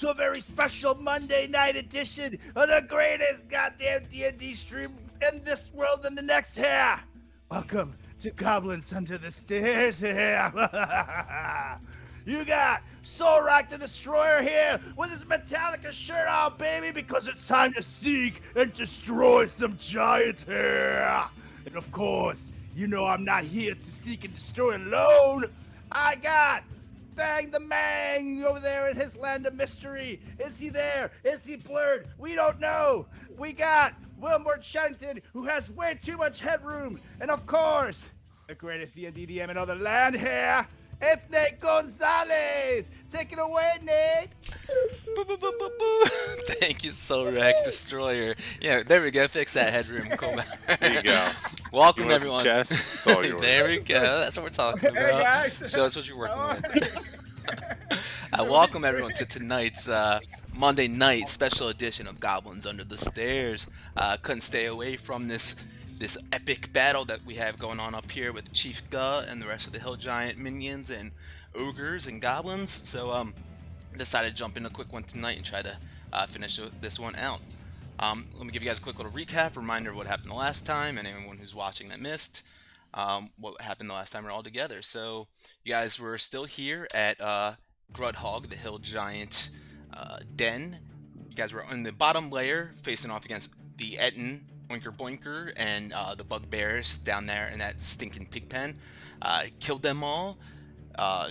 to a very special Monday night edition of the greatest goddamn D&D stream in this world and the next here. Welcome to Goblins Under the Stairs here. You got Solrak the Destroyer here with his Metallica shirt on, baby, because it's time to seek and destroy some giants here. And of course, you know I'm not here to seek and destroy alone. I got Fang the Mang over there in his land of mystery. Is he there? Is he blurred? We don't know. We got Wilmore Shenton, who has way too much headroom. And of course, the greatest D&D DM in all the land here. It's Nate Gonzalez. Take it away, Nate. Boo, boo, boo, boo, boo. Thank you, Solrak Destroyer. Yeah, there we go. Fix that headroom. Cool. There you go. Welcome, You want everyone. some chess? It's all yours. There we go. That's what we're talking about. Hey, guys. Show us what you're working with. Welcome, everyone, to tonight's Monday night special edition of Goblins Under the Stairs. Couldn't stay away from this epic battle that we have going on up here with Chief Guh and the rest of the Hill Giant minions and ogres and goblins. So decided to jump in a quick one tonight and try to finish this one out. Let me give you guys a quick little recap, reminder of what happened the last time, and anyone who's watching that missed what happened the last time we're all together. So you guys were still here at Grudhog, the Hill Giant den. You guys were in the bottom layer, facing off against the Etten, Oinker Boinker, and the bugbears down there in that stinking pig pen. Killed them all,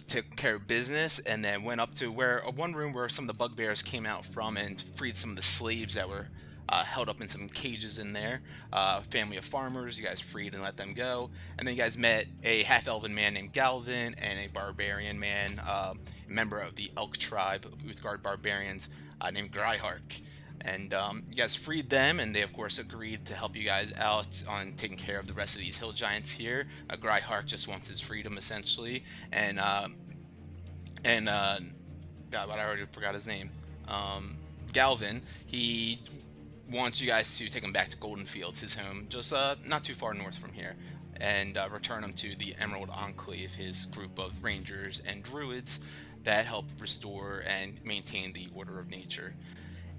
took care of business, and then went up to where one room where some of the bugbears came out from and freed some of the slaves that were held up in some cages in there. Family of farmers, you guys freed and let them go. And then you guys met a half-elven man named Galvin and a barbarian man, a member of the Elk tribe of Uthgard barbarians named Gryhark. And you guys freed them, and they of course agreed to help you guys out on taking care of the rest of these hill giants here. Gryhark just wants his freedom essentially, and God, but I already forgot his name. Galvin, he wants you guys to take him back to Golden Fields, his home, just not too far north from here, and return him to the Emerald Enclave, his group of rangers and druids that help restore and maintain the order of nature.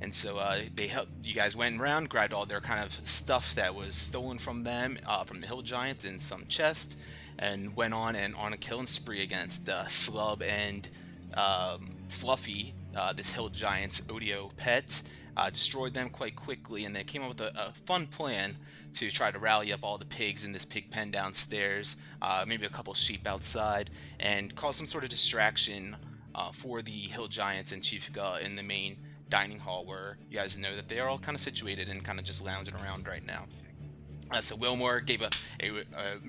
And so they helped. You guys went around, grabbed all their kind of stuff that was stolen from them, from the hill giants, in some chest, and went on a killing spree against Slub and Fluffy, this hill giant's Odio pet. Destroyed them quite quickly, and they came up with a fun plan to try to rally up all the pigs in this pig pen downstairs, maybe a couple sheep outside, and cause some sort of distraction for the hill giants and Chief Guh in the main dining hall, where you guys know that they are all kind of situated and kind of just lounging around right now. So Wilmore gave a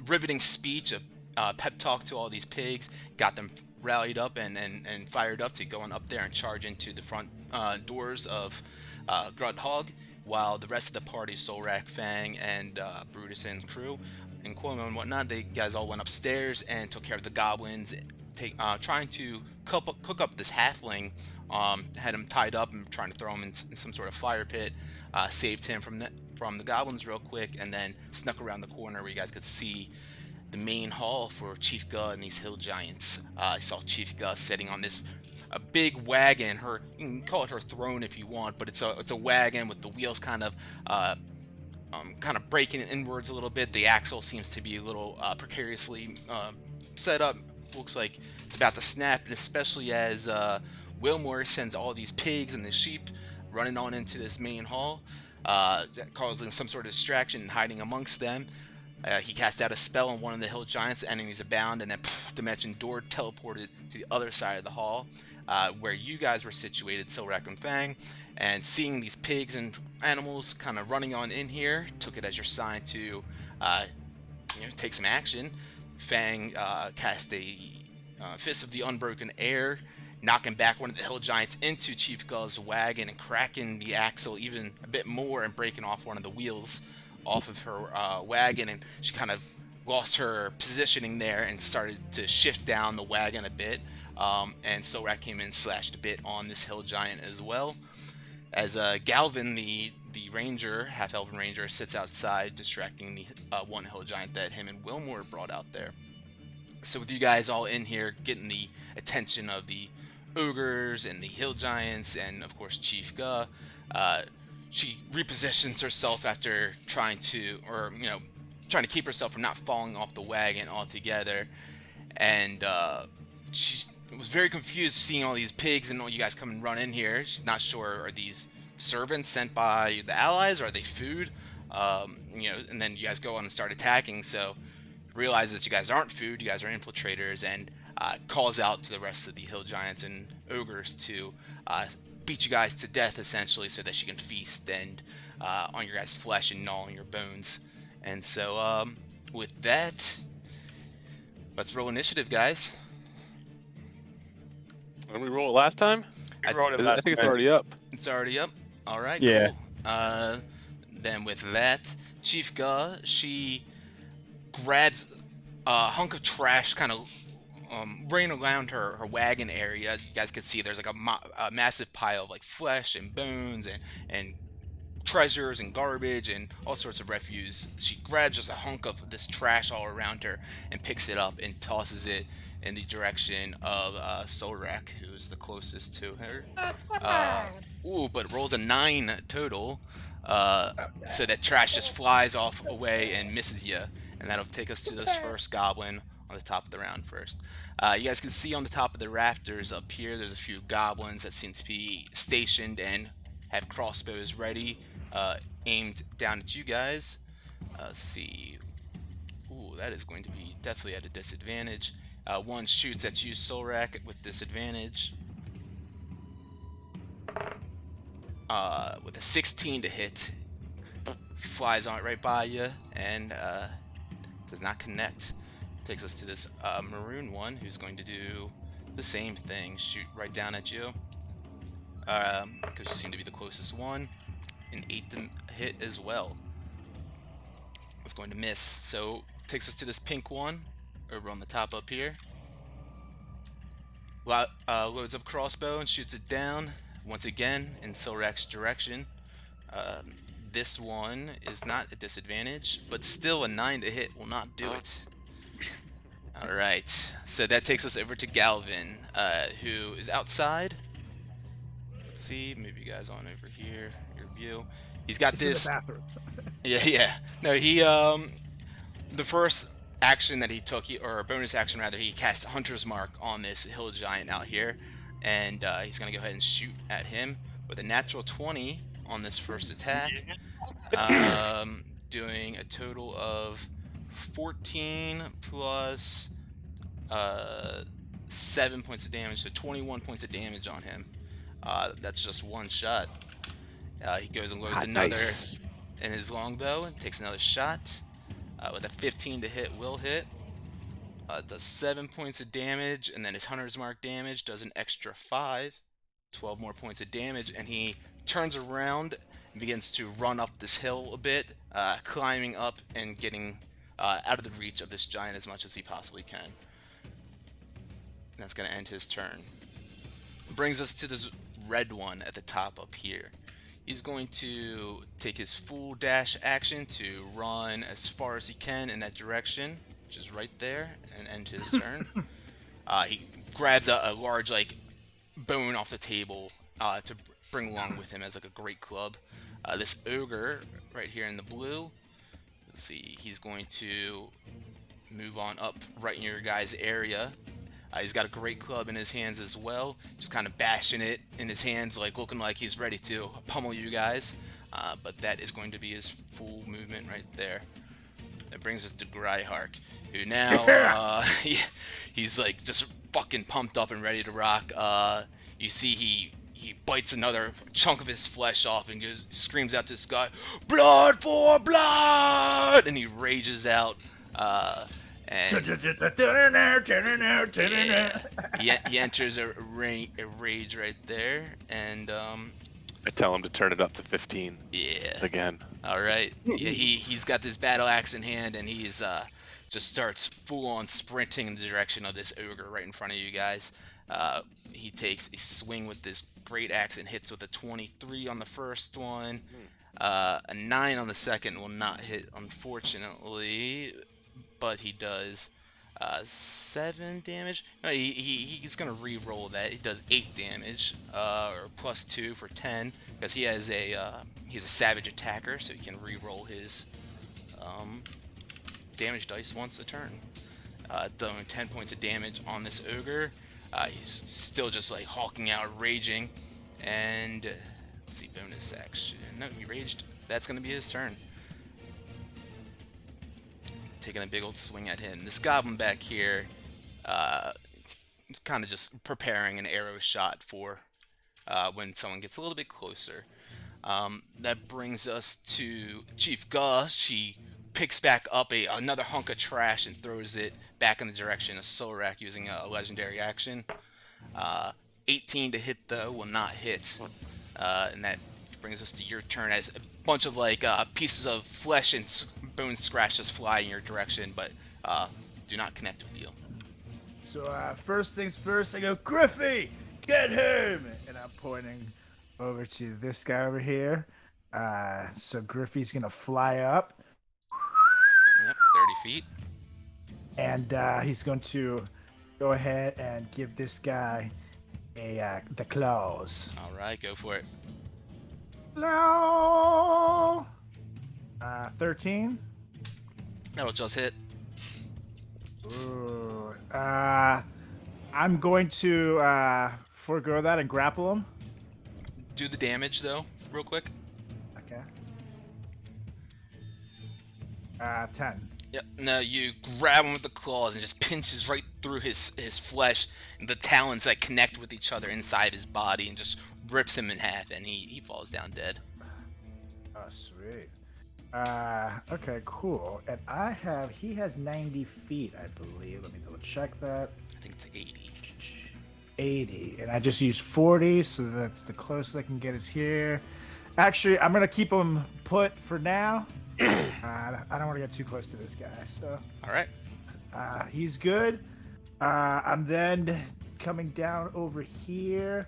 riveting speech, a pep talk to all these pigs, got them rallied up and fired up to going up there and charge into the front doors of Grudhog, while the rest of the party, Solrak, Fang, and Brutus and crew, and Cuomo and whatnot, they guys all went upstairs and took care of the goblins, trying to cook up this halfling. Had him tied up and trying to throw him in some sort of fire pit. Saved him from the goblins real quick, and then snuck around the corner where you guys could see the main hall for Chief Guh and these hill giants. I saw Chief Guh sitting on a big wagon. You can call it her throne if you want, but it's a wagon with the wheels kind of breaking inwards a little bit. The axle seems to be a little precariously set up. Looks like it's about to snap, and especially as Wilmore sends all these pigs and the sheep running on into this main hall, causing some sort of distraction and hiding amongst them. He cast out a spell on one of the hill giants, enemies abound, and then dimension door teleported to the other side of the hall, where you guys were situated, Solrak and Fang. And seeing these pigs and animals kind of running on in here, took it as your sign to take some action. Fang cast a Fist of the Unbroken Air, knocking back one of the hill giants into Chief Guh's wagon and cracking the axle even a bit more and breaking off one of the wheels off of her wagon, and she kind of lost her positioning there and started to shift down the wagon a bit. And Solrak came in and slashed a bit on this hill giant as well. As Galvin, the ranger, half-elven ranger, sits outside distracting the one hill giant that him and Wilmore brought out there. So with you guys all in here getting the attention of the ogres and the hill giants, and of course Chief Ga. She repositions herself after trying to, trying to keep herself from not falling off the wagon altogether, and she was very confused seeing all these pigs and all you guys come and run in here. She's not sure, are these servants sent by the allies, or are they food? And then you guys go on and start attacking, so realizes that you guys aren't food, you guys are infiltrators, and calls out to the rest of the hill giants and ogres to beat you guys to death, essentially, so that she can feast and on your guys' flesh and gnaw on your bones. And so, with that, let's roll initiative, guys. When we roll it last time? I I think it's already up. It's already up. All right, Yeah. cool. Then with that, Chief Ga, she grabs a hunk of trash, kind of running around her wagon area. You guys can see there's like a massive pile of like flesh and bones and treasures and garbage and all sorts of refuse. She grabs just a hunk of this trash all around her and picks it up and tosses it in the direction of Solrak, who's the closest to her. But rolls a 9 total. So that trash just flies off away and misses you. And that'll take us to this first goblin on the top of the round first. You guys can see on the top of the rafters up here, there's a few goblins that seem to be stationed and have crossbows ready, aimed down at you guys. Let's see. Ooh, that is going to be definitely at a disadvantage. One shoots at you, Solrak, with disadvantage. With a 16 to hit, flies on right by you and does not connect. Takes us to this maroon one, who's going to do the same thing, shoot right down at you, because you seem to be the closest one. An 8 to hit as well. It's going to miss. So takes us to this pink one over on the top up here. Loads up crossbow and shoots it down once again in Solrak's direction. This one is not a disadvantage, but still a 9 to hit will not do it. Alright, so that takes us over to Galvin, who is outside. Let's see, move you guys on over here, your view. He's got this. In the bathroom. Yeah. No, he the first action that he took, or bonus action rather, he cast Hunter's Mark on this hill giant out here, and he's gonna go ahead and shoot at him with a natural 20 on this first attack, doing a total of 14 plus 7 points of damage, so 21 points of damage on him. That's just one shot. He goes and loads another in his longbow and takes another shot with a 15 to hit. Will hit. Does 7 points of damage, and then his Hunter's Mark damage does an extra 5, 12 more points of damage, and he turns around and begins to run up this hill a bit, climbing up and getting out of the reach of this giant as much as he possibly can. And that's going to end his turn. Brings us to this red one at the top up here. He's going to take his full dash action to run as far as he can in that direction, which is right there, and end his turn. He grabs a large bone off the table to bring along with him as a great club. This ogre right here in the blue, let's see, he's going to move on up right in your guys' area. He's got a great club in his hands as well, just kind of bashing it in his hands, looking like he's ready to pummel you guys. But that is going to be his full movement right there. That brings us to Gryhark, who now he's just fucking pumped up and ready to rock. You see he bites another chunk of his flesh off and screams out to this guy, "Blood for blood!" And he rages out. And he enters a rage right there, and I tell him to turn it up to 15. Yeah. Again. All right. Yeah, he's got this battle axe in hand, and he's just starts full on sprinting in the direction of this ogre right in front of you guys. He takes a swing with this great axe and hits with a 23 on the first one. A 9 on the second will not hit, unfortunately. But he does 7 damage. No, he's gonna re-roll that. He does 8 damage, or +2 for 10, because he's a savage attacker, so he can re-roll his damage dice once a turn. Doing 10 points of damage on this ogre. He's still just like hawking out, raging, and let's see, bonus action. No, he raged. That's gonna be his turn. Taking a big old swing at him. This goblin back here, is kind of just preparing an arrow shot for when someone gets a little bit closer. That brings us to Chief Gus. She picks back up another hunk of trash and throws it back in the direction of Solrak using a legendary action. 18 to hit though will not hit, and that brings us to your turn as a bunch of like pieces of flesh and bone scratches fly in your direction, but do not connect with you. So first things first, I go, Griffey, get him! And I'm pointing over to this guy over here. So Griffey's gonna fly up. Yep, 30 feet. And he's going to go ahead and give this guy the claws. All right, go for it. No. 13. That'll just hit. Ooh. I'm going to forego that and grapple him. Do the damage though, real quick. Okay. 10. Yep. No, you grab him with the claws and just pinches right through his flesh, and the talons that connect with each other inside his body, and just rips him in half, and he falls down dead. Oh, sweet. Okay, cool. And he has 90 feet, I believe. Let me double check that. I think it's 80. 80. And I just used 40, so that's the closest I can get is here. Actually, I'm going to keep him put for now. I don't want to get too close to this guy, so. All right. He's good. I'm then coming down over here.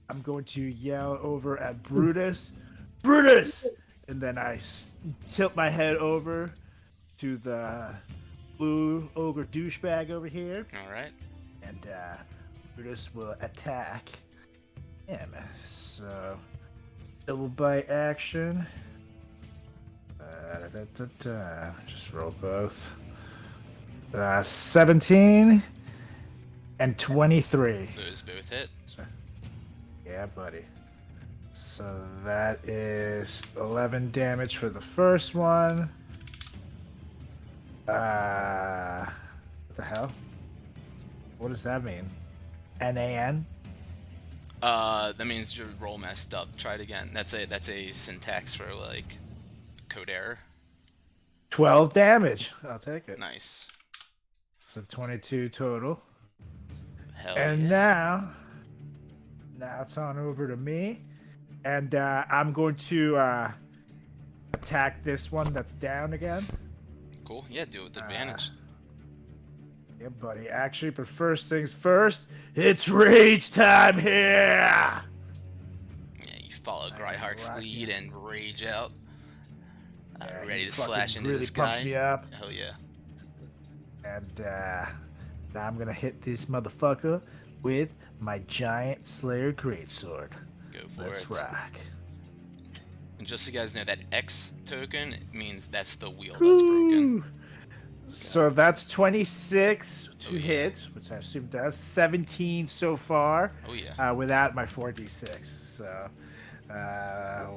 I'm going to yell over at Brutus. Brutus! And then I tilt my head over to the blue ogre douchebag over here. All right. And Brutus will attack him. So, double bite action. Just roll both. 17 and 23. Those both hit. Yeah, buddy. So that is 11 damage for the first one. What the hell? What does that mean? NAN? That means your roll messed up. Try it again. That's a syntax for like code error. 12 damage. I'll take it. Nice. So 22 total. Hell And yeah. now it's on over to me. And I'm going to attack this one that's down again. Cool. Yeah, do it with advantage. Yeah, buddy. Actually, but first things first, it's rage time here! Yeah, you follow Gryhark's rock lead and rage out. Yeah, Ready he to slash fucking into really this pumps guy. me up. Hell yeah. And now I'm gonna hit this motherfucker with my giant Slayer greatsword. Go for Let's it. rock. And just so you guys know, that X token means that's the wheel that's broken. So that's 26 to Oh, yeah. hit, which I assume does. 17 so far. Oh yeah. Without my 4d6. So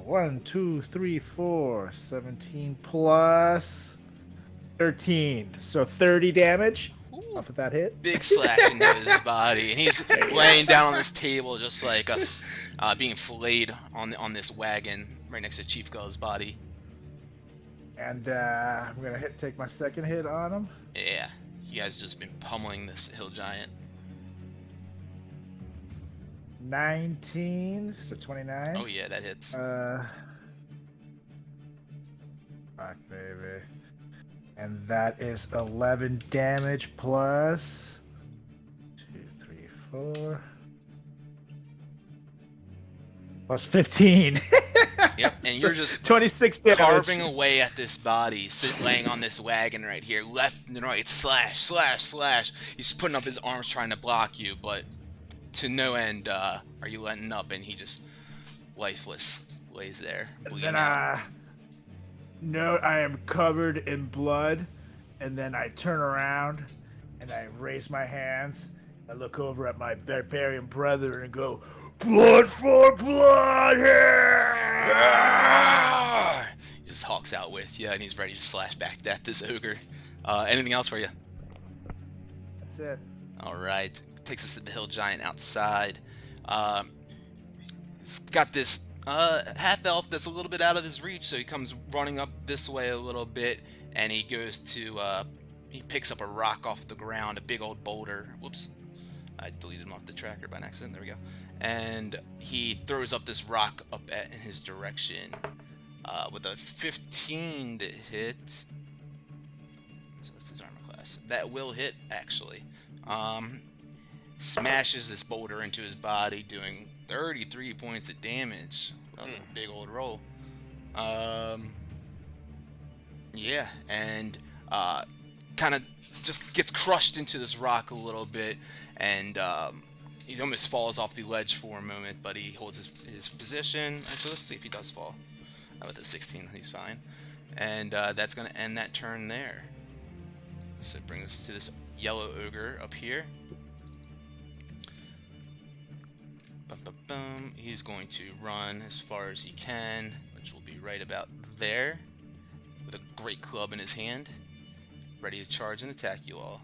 1, 2, 3, 4, 17 plus 13. So 30 damage off of that hit. Big slash into his body, and he's laying down on this table, just like being filleted on this wagon right next to Chief Gull's body. And I'm gonna take my second hit on him. Yeah, you guys just been pummeling this hill giant. 19, so 29. Oh yeah, that hits. Fuck, baby. And that is 11 damage plus 2, 3, 4 plus 15. Yep, and you're just 26 damage. carving away at this body, laying on this wagon right here, left and right, slash, slash, slash. He's putting up his arms trying to block you, but to no end are you letting up, and he just lifeless lays there, bleeding Then out. no, I am covered in blood, and then I turn around and I raise my hands. I look over at my barbarian brother and go, "Blood for blood here!" He just hawks out with you, and he's ready to slash back at this ogre. Anything else for you? That's it. All right, takes us to the hill giant outside. He's got this half elf that's a little bit out of his reach, so he comes running up this way a little bit, and he goes to he picks up a rock off the ground, a big old boulder. Whoops, I deleted him off the tracker by accident. There we go. And he throws up this rock up in his direction with a 15 to hit. So what's his armor class? That will hit, actually. Smashes this boulder into his body, doing 33 points of damage. Well, a big old roll. Yeah, and kind of just gets crushed into this rock a little bit, and he almost falls off the ledge for a moment, but he holds his position. Actually, let's see if he does fall. With a 16, he's fine. And that's going to end that turn there. So it brings us to this yellow ogre up here. He's going to run as far as he can, which will be right about there, with a great club in his hand, ready to charge and attack you all.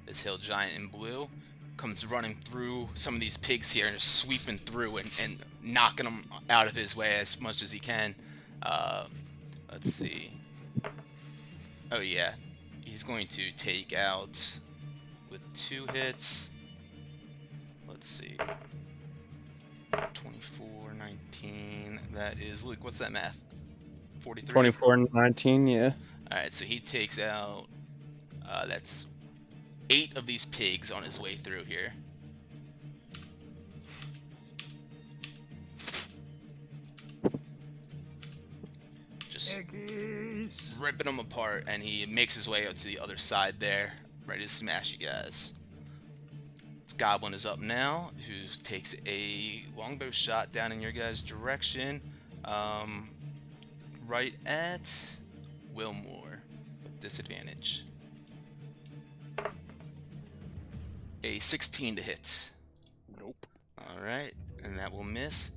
This hill giant in blue comes running through some of these pigs here and just sweeping through and knocking them out of his way as much as he can. Let's see. Oh yeah, he's going to take out with 2 hits. Let's see. 24, 19. That is, Luke, what's that math? 43? 24 and 19, yeah. Alright, so he takes out, that's 8 of these pigs on his way through here. Just ripping them apart, and he makes his way up to the other side there, ready to smash you guys. Goblin is up now, who takes a longbow shot down in your guys' direction, right at Wilmore, with disadvantage. A 16 to hit. Nope. Alright, and that will miss.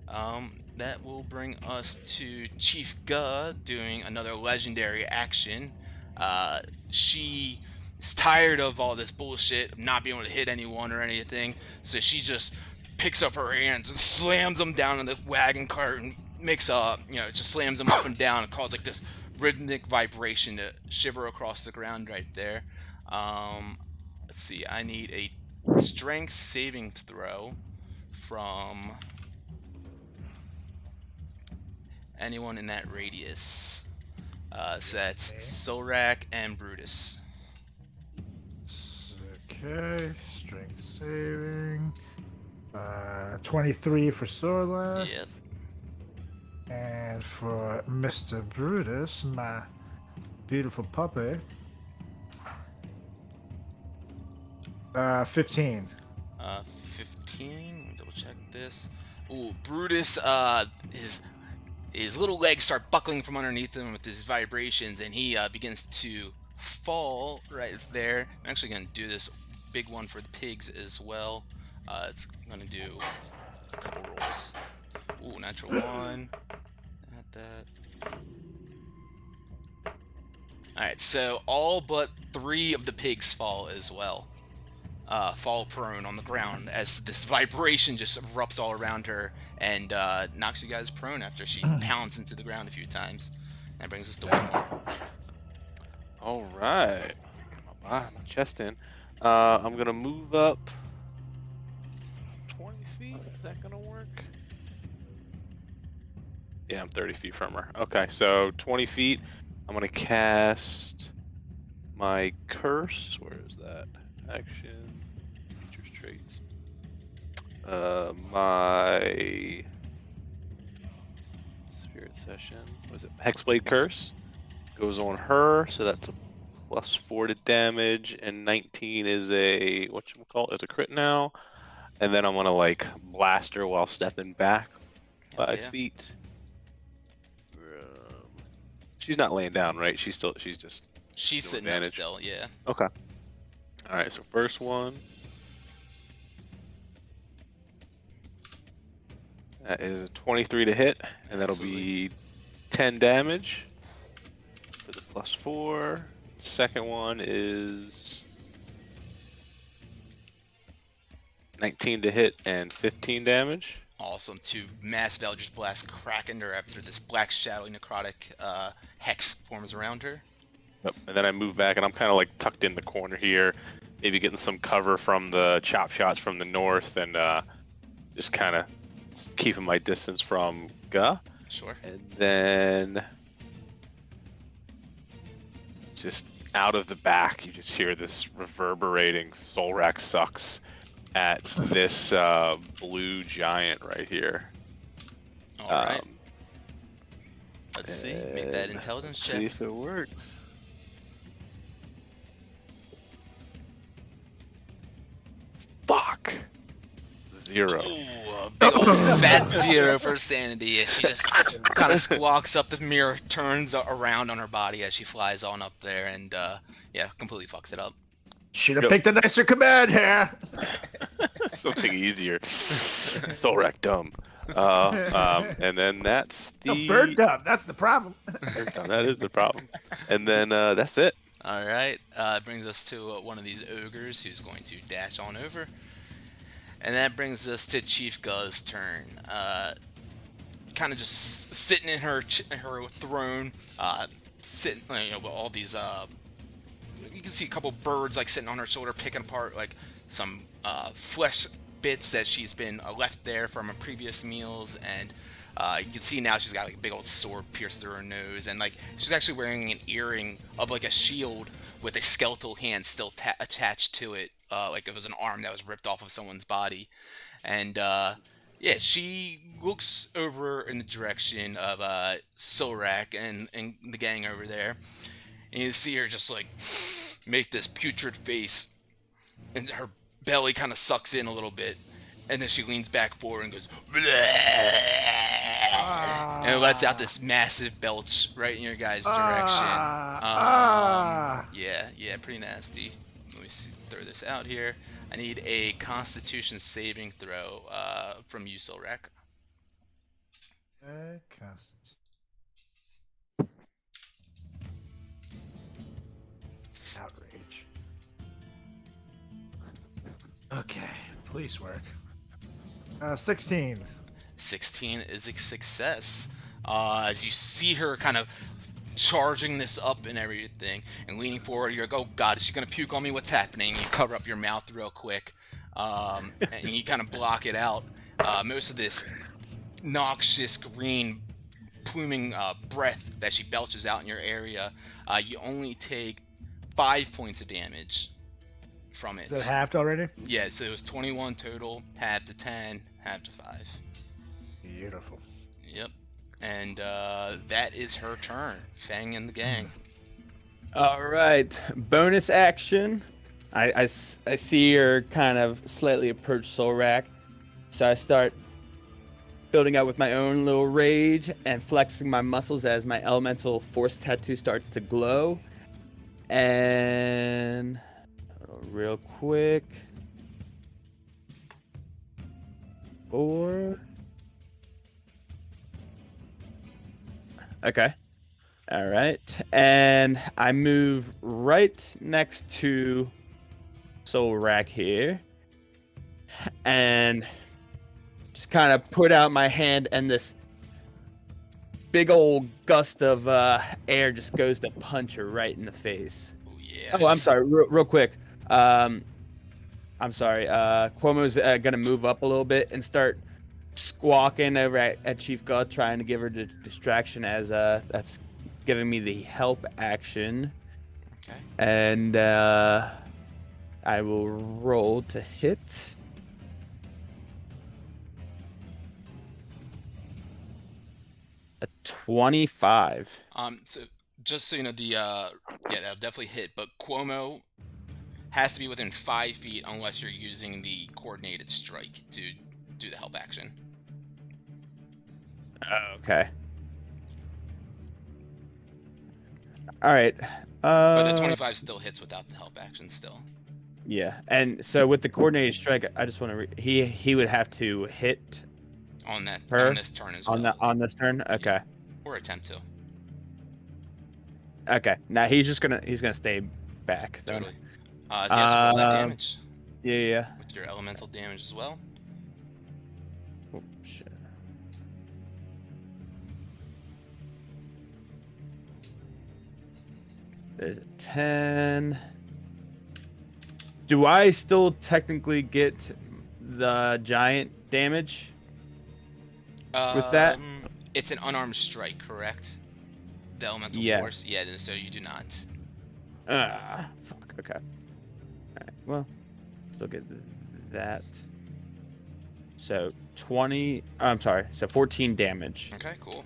That will bring us to Chief Guh doing another legendary action. She is tired of all this bullshit, of not being able to hit anyone or anything, so she just picks up her hands and slams them down in the wagon cart and makes just slams them up and down and causes like this rhythmic vibration to shiver across the ground right there. Let's see, I need a strength saving throw from anyone in that radius. So that's Solrak and Brutus. Okay, strength saving. 23 for Sorla. Yep. And for Mr. Brutus, my beautiful puppy. 15. 15. Double check this. Ooh, Brutus, his little legs start buckling from underneath him with his vibrations, and he begins to fall right there. I'm actually going to do this big one for the pigs as well. It's going to do a couple rolls. Ooh, natural 1. Not that. Alright, so all but 3 of the pigs fall as well. Fall prone on the ground as this vibration just erupts all around her and knocks you guys prone after she pounds into the ground a few times. That brings us to 1 more. All right. Got my chest in. I'm gonna move up 20 feet. Is that gonna work? Yeah, I'm 30 feet from her. Okay, so 20 feet. I'm gonna cast my curse. Where is that? Action, features, traits. My Spirit Session. Was it Hexblade Curse? Goes on her, so that's a +4 to damage, and 19 is a whatchamacallit, it's a crit now. And then I'm gonna like blast her while stepping back 5 yeah. feet. She's not laying down, right? She's just She's no sitting advantage. up still, yeah. Okay. All right, so first one. That is a 23 to hit, and that'll be 10 damage for the +4. Second one is 19 to hit and 15 damage. Awesome. 2 massive Eldritch Blasts crack into her after this black shadowy necrotic hex forms around her. Yep. And then I move back, and I'm kind of like tucked in the corner here, maybe getting some cover from the chop shots from the north, and just kind of keeping my distance from Ga. Sure. And then just out of the back, you just hear this reverberating soul rack sucks at this blue giant right here. All right. Let's see. Make that intelligence check. See if it works. Fuck. 0. Ooh, a big old fat 0 for sanity. She just kind of squawks up. The mirror turns around on her body as she flies on up there, and yeah, completely fucks it up. Should have picked a nicer command here. Something easier. Soul rack dumb. And then that's the No, bird dumb. That's the problem. Bird dumb, that is the problem. And then that's it. All right. It brings us to one of these ogres who's going to dash on over. And that brings us to Chief Ga's turn. Kind of just sitting in her throne, sitting, with all these. You can see a couple birds like sitting on her shoulder, picking apart like some flesh bits that she's been left there from her previous meals, and you can see now she's got like a big old sword pierced through her nose, and like she's actually wearing an earring of like a shield with a skeletal hand still attached to it, like it was an arm that was ripped off of someone's body. And yeah, she looks over in the direction of Solrak and the gang over there, and you see her just like make this putrid face, and her belly kind of sucks in a little bit, and then she leans back forward and goes and it lets out this massive belch right in your guys' direction. Yeah, pretty nasty. Let me throw this out here. I need a Constitution saving throw from you, Solrak. Constitution. Outrage. Okay, police work. 16. 16 is a success. As you see her kind of charging this up and everything, and leaning forward, you're like, oh god, is she gonna puke on me? What's happening? You cover up your mouth real quick, and you kind of block it out. Most of this noxious green pluming breath that she belches out in your area, you only take 5 points of damage from it. Is that halved already? Yeah, so it was 21 total, half to 10, half to 5. Beautiful. Yep. And that is her turn. Fang and the gang. All right. Bonus action. I see her kind of slightly approach Solrak. So I start building up with my own little rage and flexing my muscles as my elemental force tattoo starts to glow. And real quick. 4. Okay. All right. And I move right next to Solrak here. And just kind of put out my hand, and this big old gust of air just goes to punch her right in the face. Oh, yeah. Oh, I'm sorry. Real quick. I'm sorry. Cuomo's going to move up a little bit and start squawking over at Chief God, trying to give her the distraction as that's giving me the help action. Okay. And I will roll to hit. A 25. So just so you know, yeah, that'll definitely hit, but Cuomo has to be within 5 feet unless you're using the coordinated strike to do the help action. Okay. All right. But the 25 still hits without the help action still. Yeah, and so with the coordinated strike, I just want to. He would have to hit On her this turn as on well. on this turn. Okay. Yeah. Or attempt to. Okay. Now he's gonna stay back then. Totally. So you have to roll that Um, damage Yeah. with your elemental damage as well. Oh, shit. There's a 10. Do I still technically get the giant damage with that? It's an unarmed strike, correct? The elemental Yeah. force? Yeah, so you do not. Fuck. Okay. All right. Well, still get that. So 20. I'm sorry. So 14 damage. Okay, cool.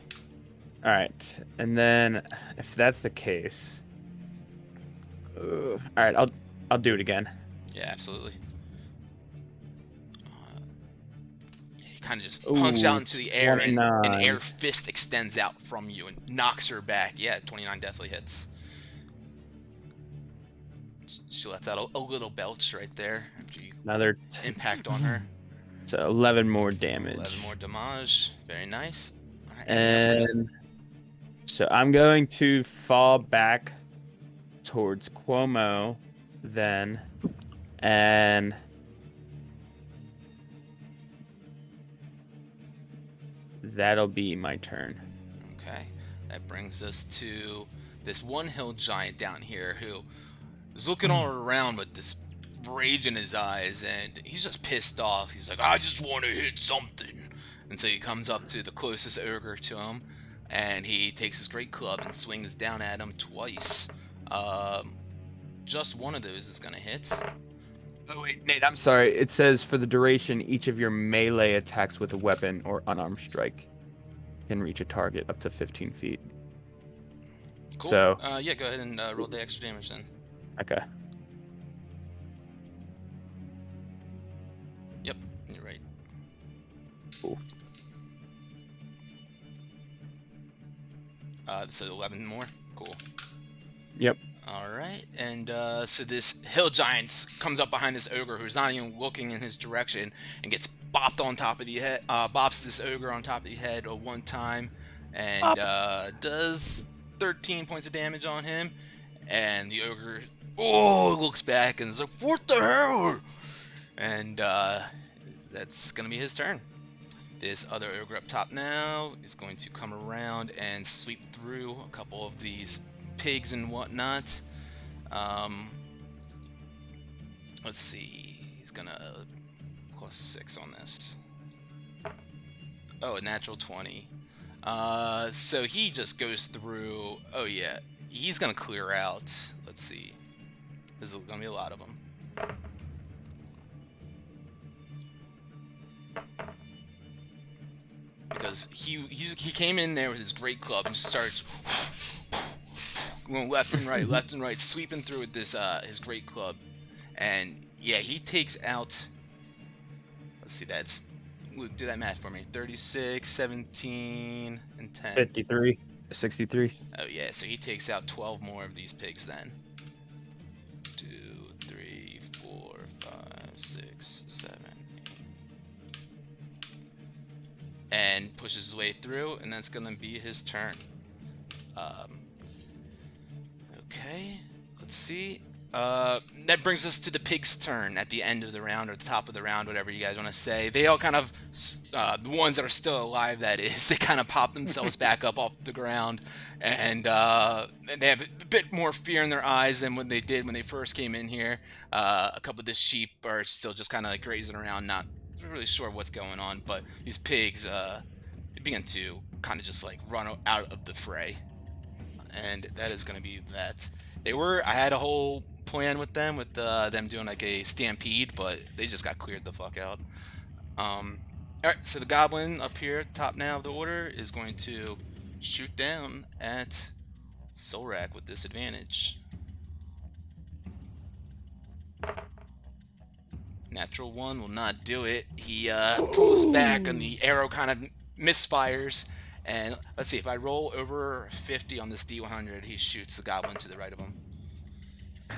All right, and then if that's the case, all right, I'll do it again. Yeah, absolutely. He kind of just punches out into the air, and an 29. air fist extends out from you and knocks her back. Yeah, 29 definitely hits. She lets out a little belch right there after you Another impact on her. So 11 more damage. 11 more damage. Very nice. All right, And so I'm going to fall back towards Cuomo then, and that'll be my turn. Okay, that brings us to this one hill giant down here who is looking all around with this rage in his eyes, and he's just pissed off. He's like, I just want to hit something. And so he comes up to the closest ogre to him, and he takes his great club and swings down at him twice. Just one of those is going to hit. Oh wait, Nate, I'm sorry. It says for the duration, each of your melee attacks with a weapon or unarmed strike can reach a target up to 15 feet. Cool. So, yeah, go ahead and roll the extra damage then. okay. Yep, you're right. Cool. So 11 more. Cool. Yep. All right, and so this hill giant comes up behind this ogre who's not even looking in his direction and gets bopped on top of the head. Bops this ogre on top of the head one time, and does 13 points of damage on him. And the ogre looks back and is like, "What the hell?" And that's gonna be his turn. This other ogre up top now is going to come around and sweep through a couple of these pigs and whatnot. Let's see. He's gonna +6 on this. Oh, a natural 20. So he just goes through. Oh yeah, he's gonna clear out. Let's see. There's gonna be a lot of them. Because he came in there with his great club and starts going left and right, sweeping through with this his great club, and yeah, he takes out. Let's see, that's Luke. Do that math for me. 36, 17, and 10. 53, 63. Oh yeah, so he takes out 12 more of these pigs then. 2, 3, 4, 5, 6, 7, 8. And pushes his way through, and that's gonna be his turn. Okay, let's see. That brings us to the pig's turn at the end of the round, or the top of the round, whatever you guys want to say. They all kind of, the ones that are still alive, that is, they kind of pop themselves back up off the ground, and they have a bit more fear in their eyes than what they did when they first came in here. A couple of the sheep are still just kind of like grazing around, not really sure what's going on, but these pigs begin to kind of just like run out of the fray. And that is going to be that. I had a whole plan with them doing like a stampede, but they just got cleared the fuck out. Alright, so the goblin up here, top now of the order, is going to shoot down at Solrak with disadvantage. Natural 1 will not do it. He pulls back and the arrow kind of misfires. And let's see, if I roll over 50 on this D100, he shoots the goblin to the right of him.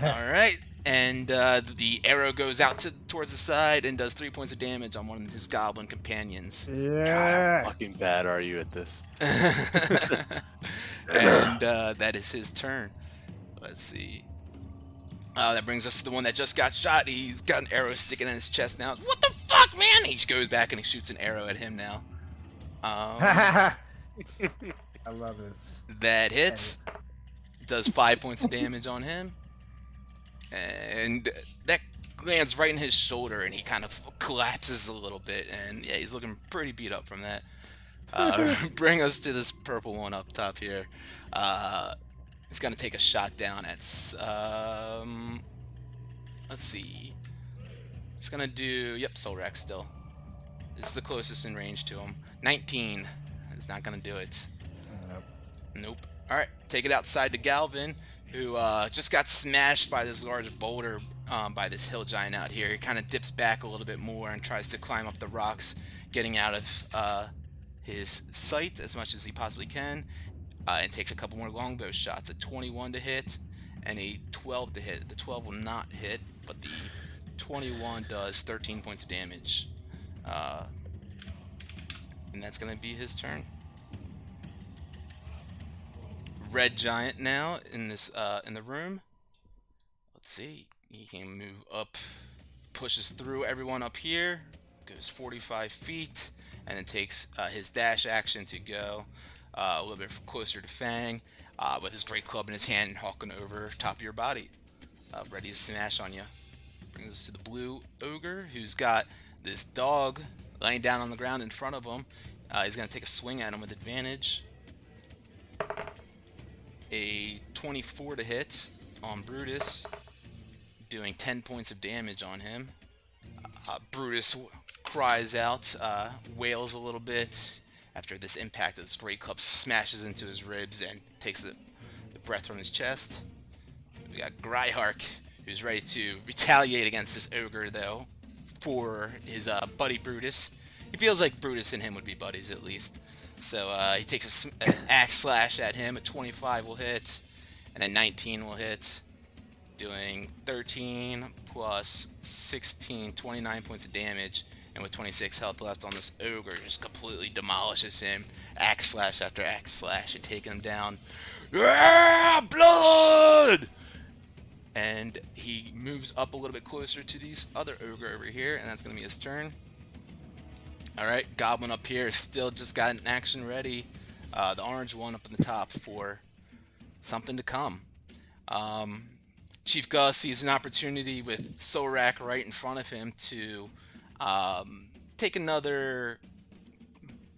All right, and the arrow goes out towards the side and does 3 points of damage on one of his goblin companions. God, Yeah. how fucking bad are you at this? And that is his turn. Let's see. That brings us to the one that just got shot. He's got an arrow sticking in his chest now. What the fuck, man? He goes back and he shoots an arrow at him now. I love this. That hits. Does 5 points of damage on him. And that lands right in his shoulder, and he kind of collapses a little bit. And yeah, he's looking pretty beat up from that. Bring us to this purple one up top here. He's gonna take a shot down at. Let's see. He's gonna do. Yep, Solrak still. It's the closest in range to him. 19. It's not gonna do it. Nope. All right, take it outside to Galvin, who just got smashed by this large boulder by this hill giant out here. He kind of dips back a little bit more and tries to climb up the rocks, getting out of his sight as much as he possibly can, and takes a couple more longbow shots. A 21 to hit and a 12 to hit. The 12 will not hit, but the 21 does 13 points of damage. And that's going to be his turn. Red giant now in this in the room. Let's see. He can move up, pushes through everyone up here, goes 45 feet, and then takes his dash action to go a little bit closer to Fang with his great club in his hand and hawking over top of your body, ready to smash on you. Brings us to the blue ogre, who's got this dog laying down on the ground in front of him. He's going to take a swing at him with advantage. A 24 to hit on Brutus, doing 10 points of damage on him. Brutus cries out, wails a little bit after this impact of this great club smashes into his ribs and takes the breath from his chest. We got Gryhark, who's ready to retaliate against this ogre, though, for his buddy Brutus. He feels like Brutus and him would be buddies, at least. So he takes an axe slash at him. A 25 will hit, and a 19 will hit, doing 13 plus 16, 29 points of damage. And with 26 health left on this ogre, just completely demolishes him. Axe slash after axe slash and taking him down. Yeah, blood! And he moves up a little bit closer to this other ogre over here, and that's going to be his turn. Alright, Goblin up here still just got an action ready. The orange one up in the top for something to come. Chief Gus sees an opportunity with Solrak right in front of him to take another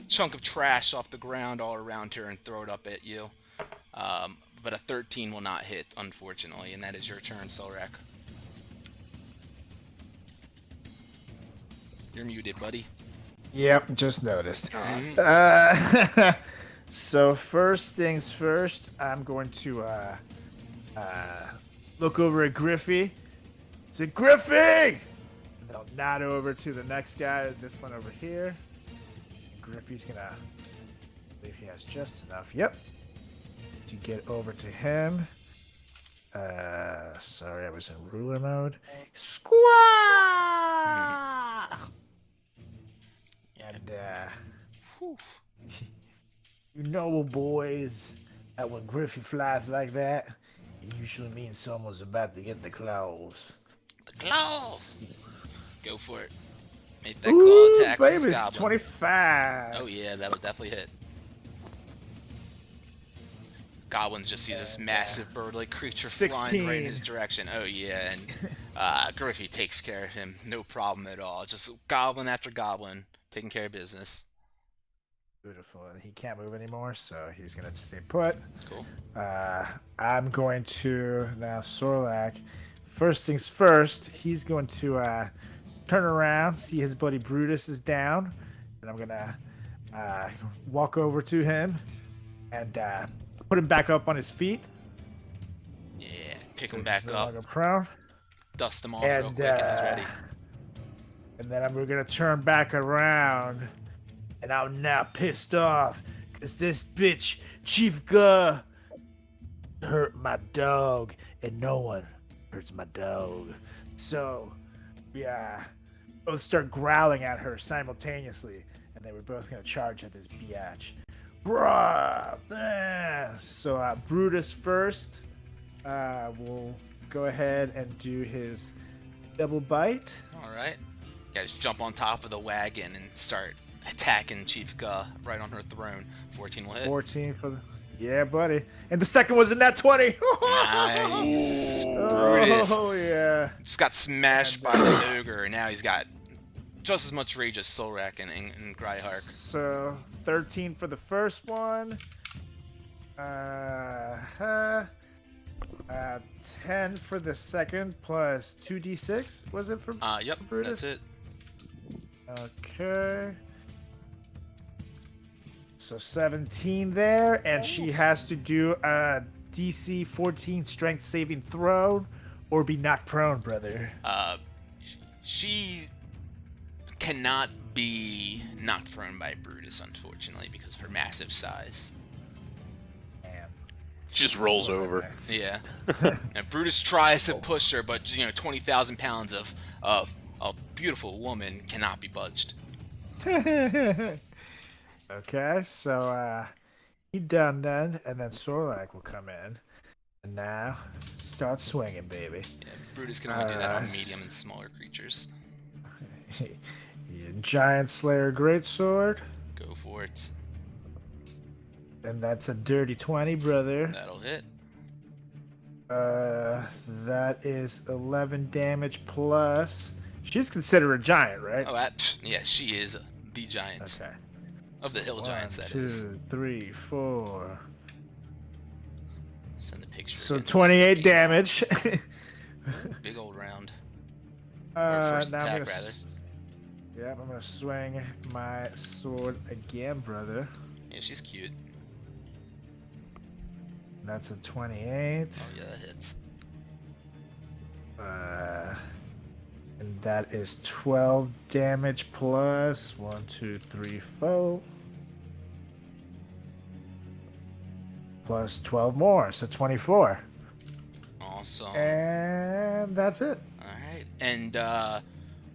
chunk of trash off the ground all around her and throw it up at you. But a 13 will not hit, unfortunately, and that is your turn, Solrak. You're muted, buddy. Yep, just noticed. So first things first, I'm going to look over at Griffey. Say, Griffey! And I'll nod over to the next guy, this one over here. Griffey's gonna, I believe he has just enough. Yep. To get over to him. Sorry, I was in ruler mode. Squaw! And you know, boys, that when Griffey flies like that, it usually means someone's about to get the claws. The claws! Go for it. Make that claw attack on this baby, goblin. 25. Oh yeah, that'll definitely hit. Goblin just sees this massive bird-like creature 16. flying right in his direction. Oh yeah, and Griffey takes care of him, no problem at all. Just goblin after goblin, taking care of business. Beautiful. And he can't move anymore, so he's gonna stay put. Cool. I'm going to now Sorlak. First things first, he's going to turn around, see his buddy Brutus is down, and I'm gonna walk over to him and put him back up on his feet. Yeah, pick So him he's back no up, longer prone. dust him off real quick, and he's ready. And then we're gonna turn back around, and I'm now pissed off because this bitch Chief Guh hurt my dog, and no one hurts my dog. So, yeah, both start growling at her simultaneously, and they were both gonna charge at this biatch. Bruh! So Brutus first will go ahead and do his double bite. All right. You guys jump on top of the wagon and start attacking Chief Guh right on her throne. 14 will hit. 14 for the... Yeah, buddy. And the second was in that 20. Nice. Brutus Oh, yeah. just got smashed by this ogre, and now he's got just as much rage as Solrak and Gryhark. So, 13 for the first one. 10 for the second, plus 2d6, was it for Yep, Brutus? that's it. Okay. So 17 there, and she has to do a DC 14 strength saving throw or be knocked prone, brother. She cannot be knocked prone by Brutus, unfortunately, because of her massive size. Damn. Just rolls over. Yeah. And Brutus tries to push her, but 20,000 pounds of a beautiful woman cannot be budged. Okay, so he done then, and then Sorlak will come in, and now start swinging, baby. Yeah, Brutus can only do that on medium and smaller creatures. Giant Slayer Greatsword, Go for it. and that's a dirty 20, brother. That'll hit. That is 11 damage plus. She's considered a giant, right? Oh, yeah, she is the giant. Okay. Of the hill giants, that 1, is. 2, 3, 4. Send the picture. So again. 28 damage. Big old round. Now first I'm attack, gonna rather. Yep, I'm gonna swing my sword again, brother. Yeah, she's cute. That's a 28. Oh, yeah, that hits. And that is 12 damage plus 1, 2, 3, 4. Plus 12 more, so 24. Awesome. And that's it. Alright, and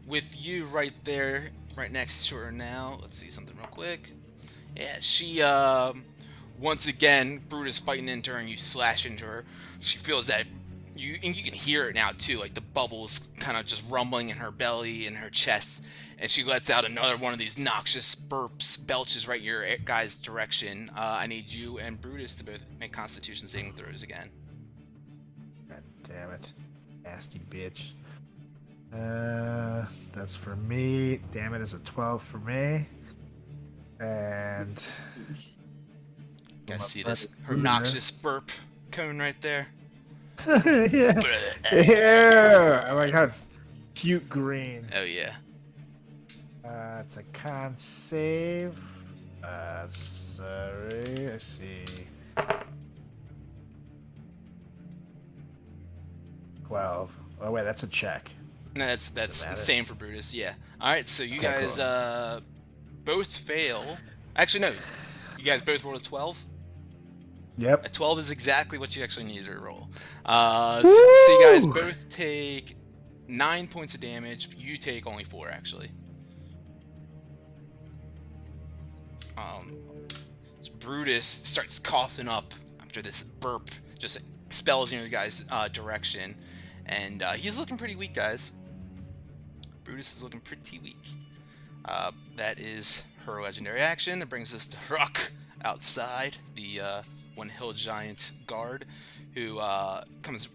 with you right there, right next to her now, let's see something real quick. Yeah, she, once again, Brutus fighting into her and you slash into her. She feels that, and you can hear it now too, like the bubbles kind of just rumbling in her belly and her chest, and she lets out another one of these noxious burps, belches right your guy's direction. I need you and Brutus to both make Constitution saving throws again. God damn it. Nasty bitch. That's for me. Damn it, is a 12 for me. And Guys, see this? Her noxious burp cone right there. yeah. Yeah. I like how it's cute green. Oh yeah. It's a con save. Sorry, I see. 12. Oh wait, that's a check. No, that's the matter. same for Brutus. Yeah. All right, so you Okay, guys cool. both fail. Actually, no. You guys both rolled a 12. Yep. A 12 is exactly what you actually needed to roll. So you guys Woo! both take 9 points of damage. You take only 4, actually. So Brutus starts coughing up after this burp just expels in your guys' direction, and he's looking pretty weak, guys. Brutus is looking pretty weak. That is her legendary action. That brings us to Ruck outside, the one hill giant guard, who comes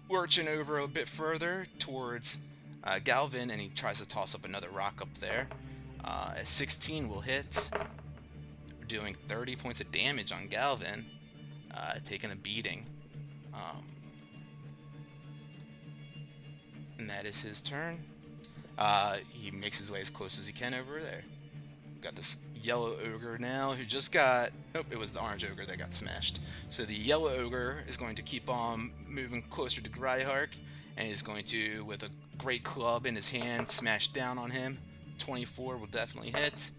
lurching over a bit further towards Galvin, and he tries to toss up another rock up there. A 16 will hit. We're doing 30 points of damage on Galvin, taking a beating. And that is his turn. He makes his way as close as he can over there. Got this. yellow ogre now, who just got... Nope, it was the orange ogre that got smashed. So the yellow ogre is going to keep on moving closer to Gryhark, and is going to, with a great club in his hand, smash down on him. 24 will definitely hit,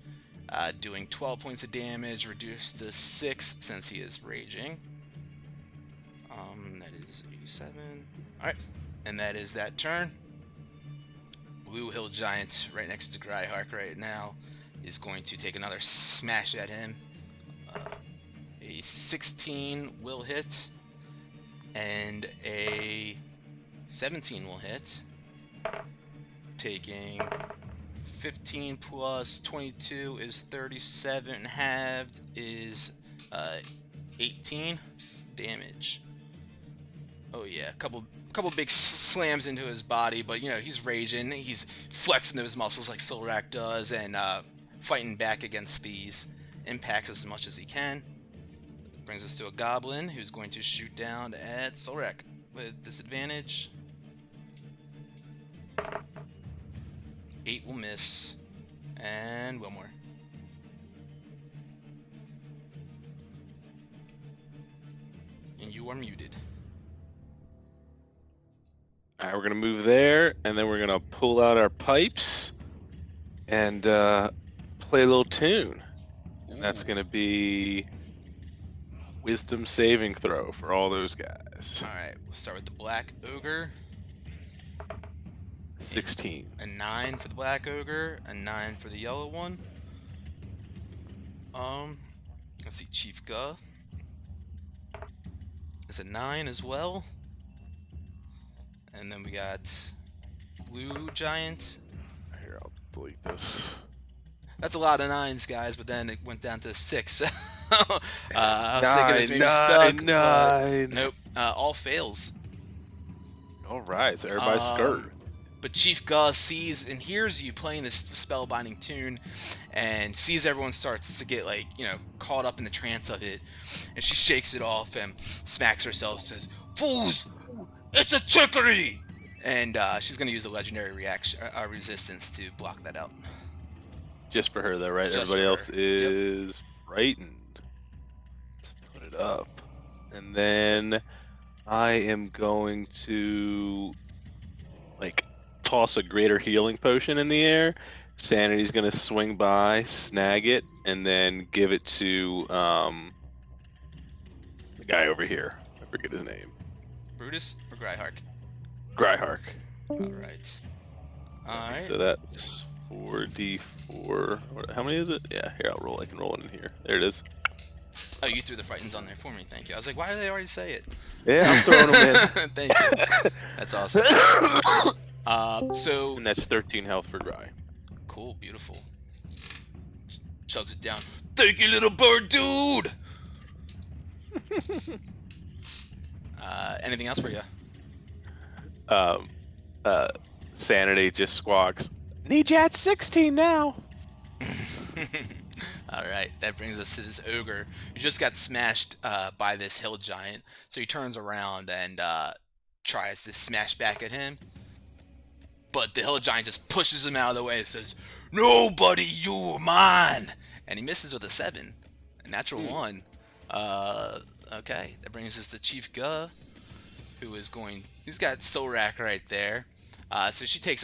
doing 12 points of damage, reduced to 6 since he is raging. That is 87. Alright, and that is that turn. Blue Hill Giant, right next to Gryhark right now, is going to take another smash at him. A 16 will hit, and a 17 will hit, taking 15 plus 22 is 37, halved is 18 damage. Oh yeah, a couple big slams into his body, but you know, he's raging, he's flexing those muscles like Solrak does, and fighting back against these impacts as much as he can. Brings us to a goblin who's going to shoot down at Solrak with disadvantage. 8 will miss, and Wilmore. And you are muted. Alright, we're gonna move there, and then we're gonna pull out our pipes and play a little tune. And that's gonna be wisdom saving throw for all those guys. Alright, we'll start with the black ogre. 16. A 9 for the black ogre, a 9 for the yellow one. Let's see, Chief Guh is a 9 as well. And then we got Blue Giant. Here, I'll delete this. That's a lot of 9s, guys, but then it went down to 6. I was thinking it's maybe stuck. But Nine. nope, all fails. Alright, so everybody's skirt. But Chief Guh sees and hears you playing this spellbinding tune, and sees everyone starts to get, like, you know, caught up in the trance of it, and she shakes it off and smacks herself, says, "Fools! It's a trickery!" And she's gonna use a legendary reaction, resistance to block that out. Just for her, though, right? Just Everybody for else her. is frightened. Let's put it up. And then I am going to, like, toss a greater healing potion in the air. Sanity's going to swing by, snag it, and then give it to the guy over here. I forget his name. Brutus or Gryhark? Gryhark. Alright. Alright. So that's 4d4. How many is it? Yeah, here, I'll roll. I can roll it in here. There it is. Oh, you threw the frightens on there for me, thank you. I was like, why do they already say it? Yeah, I'm throwing them in. Thank you. That's awesome. So And that's 13 health for Gry. cool, beautiful. Chugs it down. Thank you, little bird dude. Anything else for you? Sanity just squawks, "Need you at 16 now." Alright, that brings us to this ogre who just got smashed by this hill giant. So he turns around and tries to smash back at him. But the hill giant just pushes him out of the way and says, "Nobody, you are mine!" And he misses with a 7. A natural 1. Okay, that brings us to Chief Guh, who is going... He's got Solrak right there. So she takes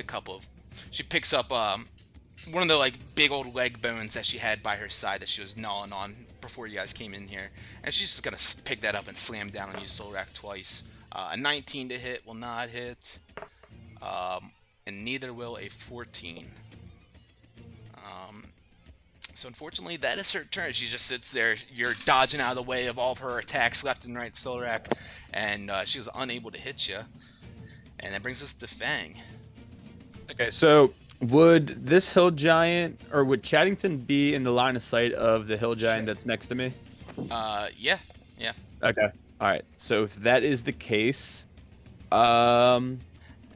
she picks up one of the, like, big old leg bones that she had by her side that she was gnawing on before you guys came in here. And she's just gonna pick that up and slam down on you, Solrak, twice. A 19 to hit will not hit. And neither will a 14. So unfortunately, that is her turn. She just sits there. You're dodging out of the way of all of her attacks left and right, Solrak, and she was unable to hit you. And that brings us to Fang. Okay, so would this hill giant, or would Chaddington be in the line of sight of the hill giant that's next to me? Yeah. Okay. All right. So if that is the case,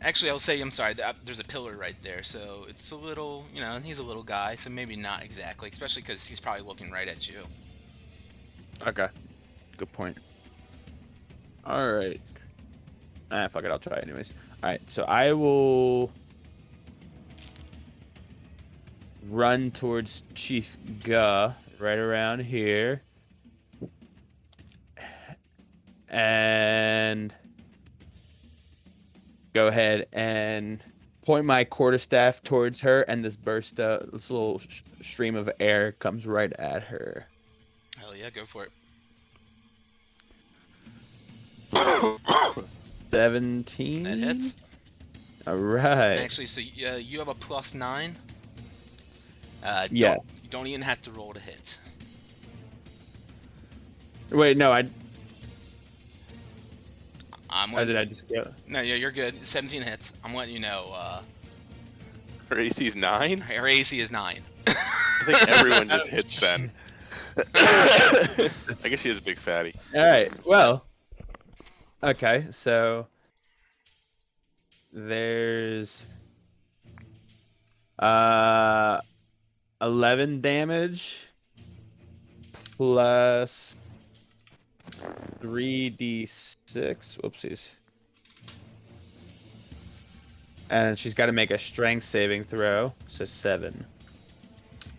Actually, I'll say, I'm sorry, there's a pillar right there, so it's a little, you know, he's a little guy, so maybe not exactly, especially because he's probably looking right at you. okay. Good point. All right. Fuck it. I'll try anyways. All right. So I will. run towards Chief Guh, right around here. And go ahead and point my quarterstaff towards her, and this little stream of air comes right at her. Hell yeah, go for it. 17. That hits. All right. Actually, so you have a +9. Yes. You don't even have to roll to hit. Wait, no, I'm How did I just get? No, yeah, you're good. 17 hits. I'm letting you know. Her AC's 9? Her AC is 9. I think everyone just hits then. I guess she is a big fatty. All right. Well. Okay, so there's 11 damage plus 3d6. Whoopsies. And she's got to make a strength saving throw, so 7.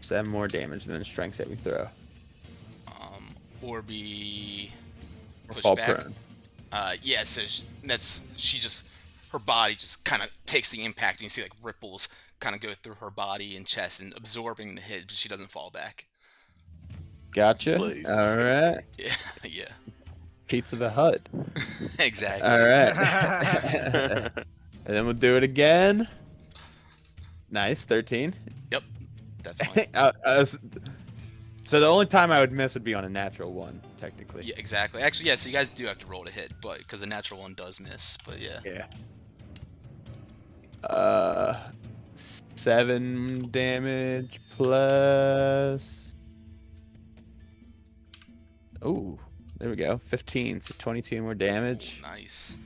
7 more damage than a strength saving throw. Or be Or pushed fall back. prone. Yeah, so her body just kind of takes the impact, and you see like ripples kind of go through her body and chest and absorbing the hit, but she doesn't fall back. Gotcha. Please, All right. Yeah, yeah, Pizza the Hut. exactly. All right. And then we'll do it again. Nice, 13. Yep, definitely. So the only time I would miss would be on a natural 1, technically. Yeah, exactly. Actually, yeah. So you guys do have to roll to hit, but because the natural one does miss. But yeah. Yeah. 7 damage plus. Oh, there we go. 15, so 22 more damage. Nice.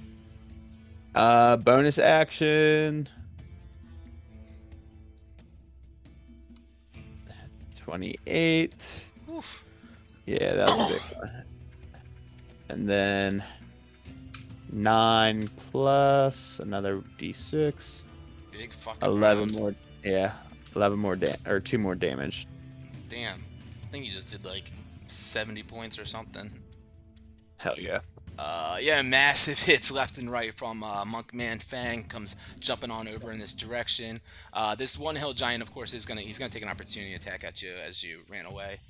Bonus action. 28. Oof. Yeah, that was a big one. And then 9 plus another d6. Big fucking 11 round. more. Yeah, 11 more or 2 more damage. Damn. I think you just did like 70 points or something. Hell yeah. Yeah, massive hits left and right from Monkman Fang comes jumping on over in this direction. This one hill giant, of course, he's gonna take an opportunity attack at you as you ran away.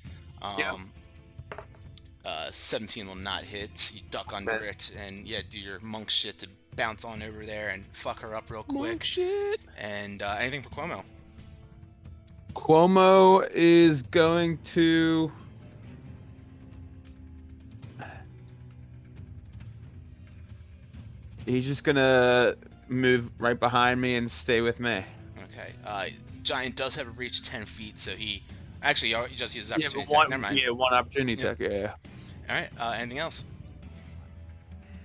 17 will not hit. You duck under it and yeah, do your monk shit to bounce on over there and fuck her up real quick. Monk shit. And anything for Cuomo? Cuomo is going to. He's just gonna move right behind me and stay with me. Okay. Giant does have a reach 10 feet, so he actually he just uses Yeah, opportunity but attack. Never mind. one opportunity Yeah. attack. Yeah. All right. Anything else?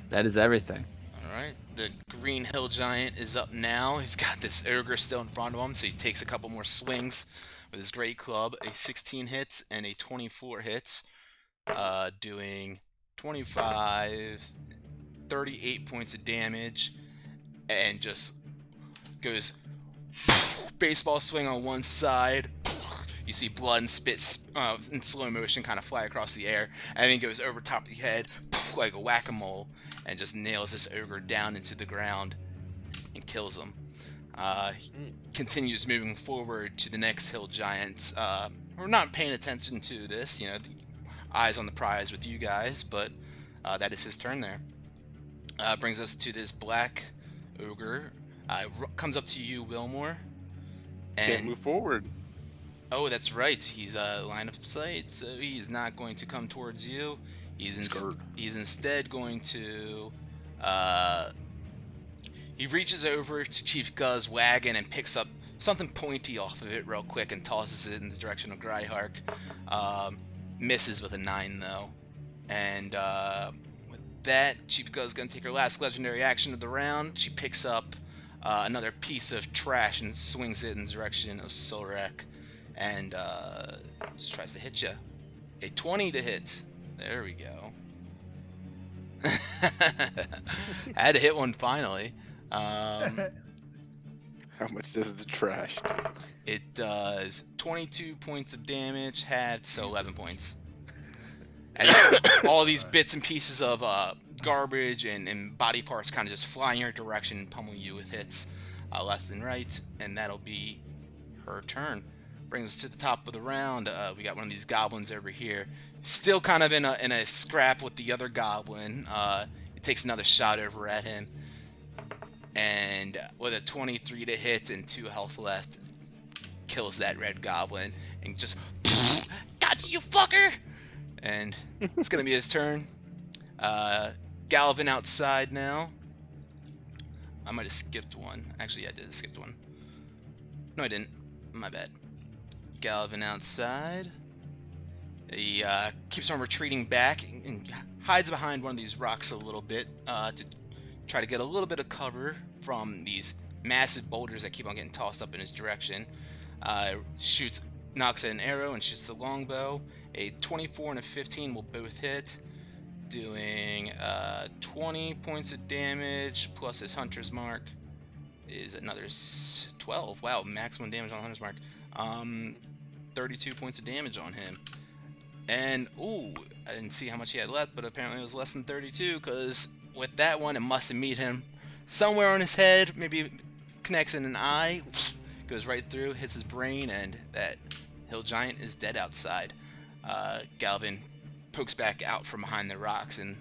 That is everything. All right. The green hill giant is up now. He's got this ogre still in front of him, so he takes a couple more swings with his great club. A 16 hits and a 24 hits, doing 25, 38 points of damage, and just goes baseball swing on one side. You see blood and spit in slow motion kind of fly across the air, and then he goes over top of the head like a whack-a-mole and just nails this ogre down into the ground and kills him. He continues moving forward to the next hill giants. We're not paying attention to this, eyes on the prize with you guys, but that is his turn there. Brings us to this black ogre. Comes up to you, Wilmore. Can't move forward. Oh, that's right. He's line of sight, so he's not going to come towards you. He's instead going to. He reaches over to Chief Guh's wagon and picks up something pointy off of it real quick and tosses it in the direction of Gryhark. Misses with a 9 though, and with that, Chief Guh's going to take her last legendary action of the round. She picks up another piece of trash and swings it in the direction of Solrak. And just tries to hit you. A 20 to hit. There we go. Had to hit one finally. How much does the trash do? It does 22 points of damage, had so 11 points. And all these bits and pieces of garbage and body parts kind of just fly in your direction and pummel you with hits left and right, and that'll be her turn. Brings us to the top of the round. We got one of these goblins over here, still kind of in a scrap with the other goblin. It takes another shot over at him, and with a 23 to hit and 2 health left, kills that red goblin and just got you, fucker. And it's gonna be his turn. Galvin outside now. I might have skipped one. Actually, I did skip one. No, I didn't. My bad. Galvin outside. He keeps on retreating back and hides behind one of these rocks a little bit to try to get a little bit of cover from these massive boulders that keep on getting tossed up in his direction. Shoots, knocks an arrow and shoots the longbow. A 24 and a 15 will both hit, doing 20 points of damage, plus his hunter's mark is another 12. Wow, maximum damage on hunter's mark. 32 points of damage on him. And, ooh, I didn't see how much he had left, but apparently it was less than 32, because with that one, it must have meet him somewhere on his head, maybe connects in an eye, goes right through, hits his brain, and that hill giant is dead outside. Galvin pokes back out from behind the rocks, and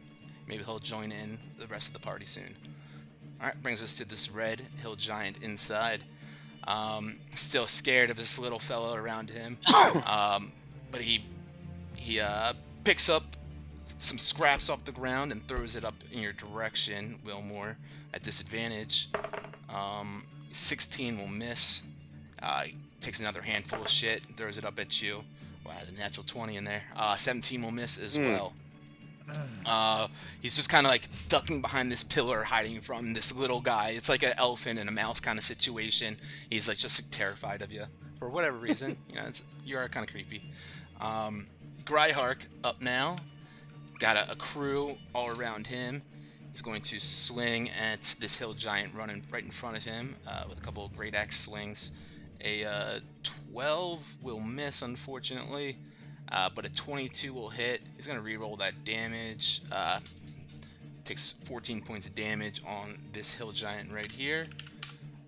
maybe he'll join in the rest of the party soon. Alright, brings us to this red hill giant inside. Still scared of this little fellow around him. But he picks up some scraps off the ground and throws it up in your direction, Wilmore, at disadvantage. 16 will miss. He takes another handful of shit and throws it up at you. Wow, the natural 20 in there. 17 will miss as well. He's just kind of like ducking behind this pillar, hiding from this little guy. It's like an elephant and a mouse kind of situation. He's like just like, terrified of you for whatever reason. You know, you are kind of creepy. Gryhark up now. Got a crew all around him. He's going to swing at this hill giant running right in front of him with a couple of great axe swings. A 12 will miss, unfortunately, but a 22 will hit. He's going to reroll that damage. Takes 14 points of damage on this hill giant right here.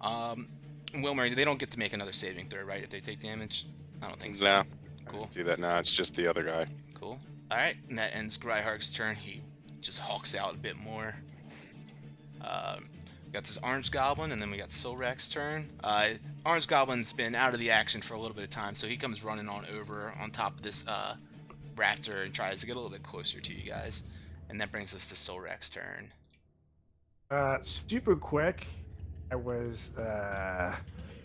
Wilmer, they don't get to make another saving throw, right, if they take damage? I don't think so. No. Cool. I didn't see that now. It's just the other guy. Cool. Alright, and that ends Gryhark's turn. He just hawks out a bit more. We got this Orange Goblin, and then we got Silrak's turn. Orange Goblin's been out of the action for a little bit of time, so he comes running on over on top of this raptor and tries to get a little bit closer to you guys. And that brings us to Silrak's turn. Super quick. I was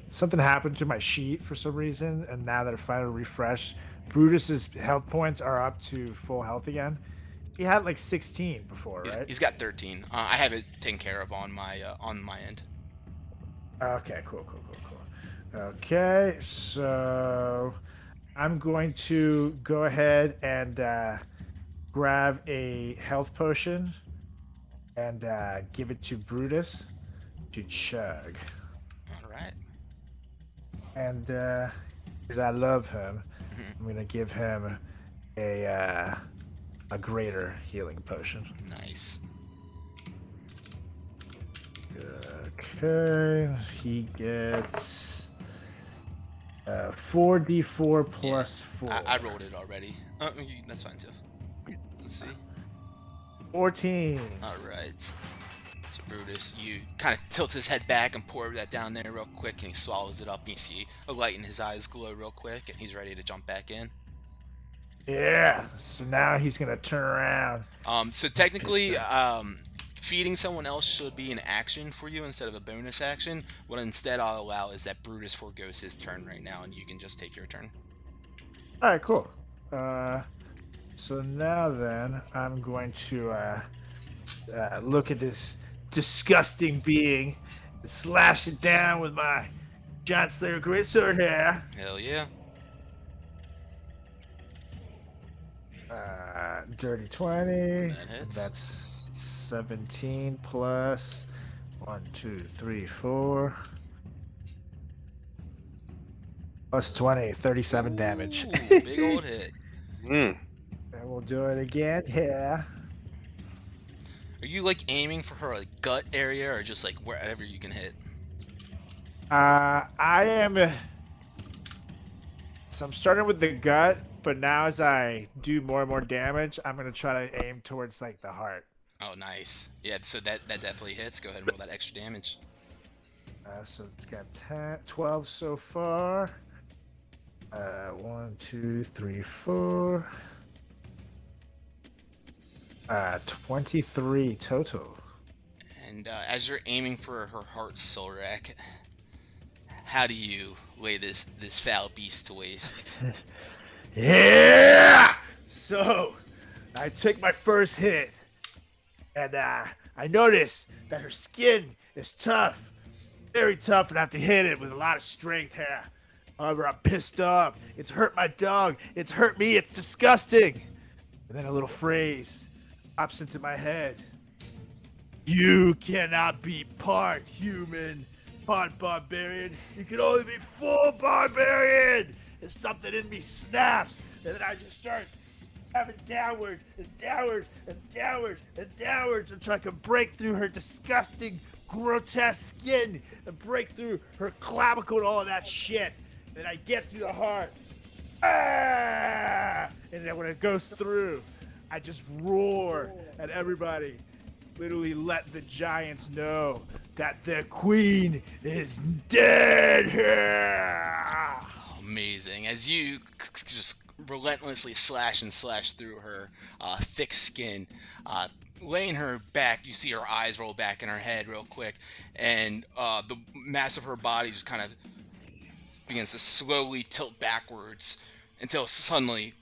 something happened to my sheet for some reason, and now that I finally refreshed, Brutus's health points are up to full health again. He had like 16 before, right? He's got 13. I have it taken care of on my end. Okay, cool. Okay, so I'm going to go ahead and grab a health potion and give it to Brutus to chug. All right. And because I love him, I'm going to give him a greater healing potion. Nice. Okay, he gets 4d4 plus 4. I rolled it already. That's fine too. Let's see. 14. All right. So Brutus, you kind of tilt his head back and pour that down there real quick, and he swallows it up. And you see a light in his eyes glow real quick, and he's ready to jump back in. Yeah. So now he's gonna turn around. So technically, feeding someone else should be an action for you instead of a bonus action. What instead I'll allow is that Brutus forgoes his turn right now, and you can just take your turn. All right, cool. So now then, I'm going to look at this disgusting being and slash it down with my Giant Slayer greatsword here. Hell yeah. Dirty 20. That hits. That's 17 plus 1, 2, 3, 4. Plus 20, 37 damage. Ooh, big old hit. Mm. And we'll do it again here. Are you like aiming for her like gut area or just like wherever you can hit? I am. So I'm starting with the gut, but now as I do more and more damage, I'm gonna try to aim towards like the heart. Oh, nice. Yeah, so that definitely hits. Go ahead and roll that extra damage. So it's got 10, 12 so far. 1, 2, 3, 4. 23 total. And as you're aiming for her heart, Solrak, how do you lay this foul beast to waste? Yeah! So, I took my first hit, and I noticed that her skin is tough. Very tough, and I have to hit it with a lot of strength here. However, I'm pissed off. It's hurt my dog. It's hurt me. It's disgusting. And then a little phrase pops into my head. You cannot be part human, part barbarian. You can only be full barbarian. And something in me snaps, and then I just start having downward and downward and downward and downwards until I can break through her disgusting, grotesque skin and break through her clavicle and all of that shit. Then I get to the heart. Ah! And then when it goes through, I just roar at everybody. Literally let the giants know that the queen is dead here. Amazing. As you just relentlessly slash and slash through her thick skin, laying her back, you see her eyes roll back in her head real quick, and the mass of her body just kind of begins to slowly tilt backwards until suddenly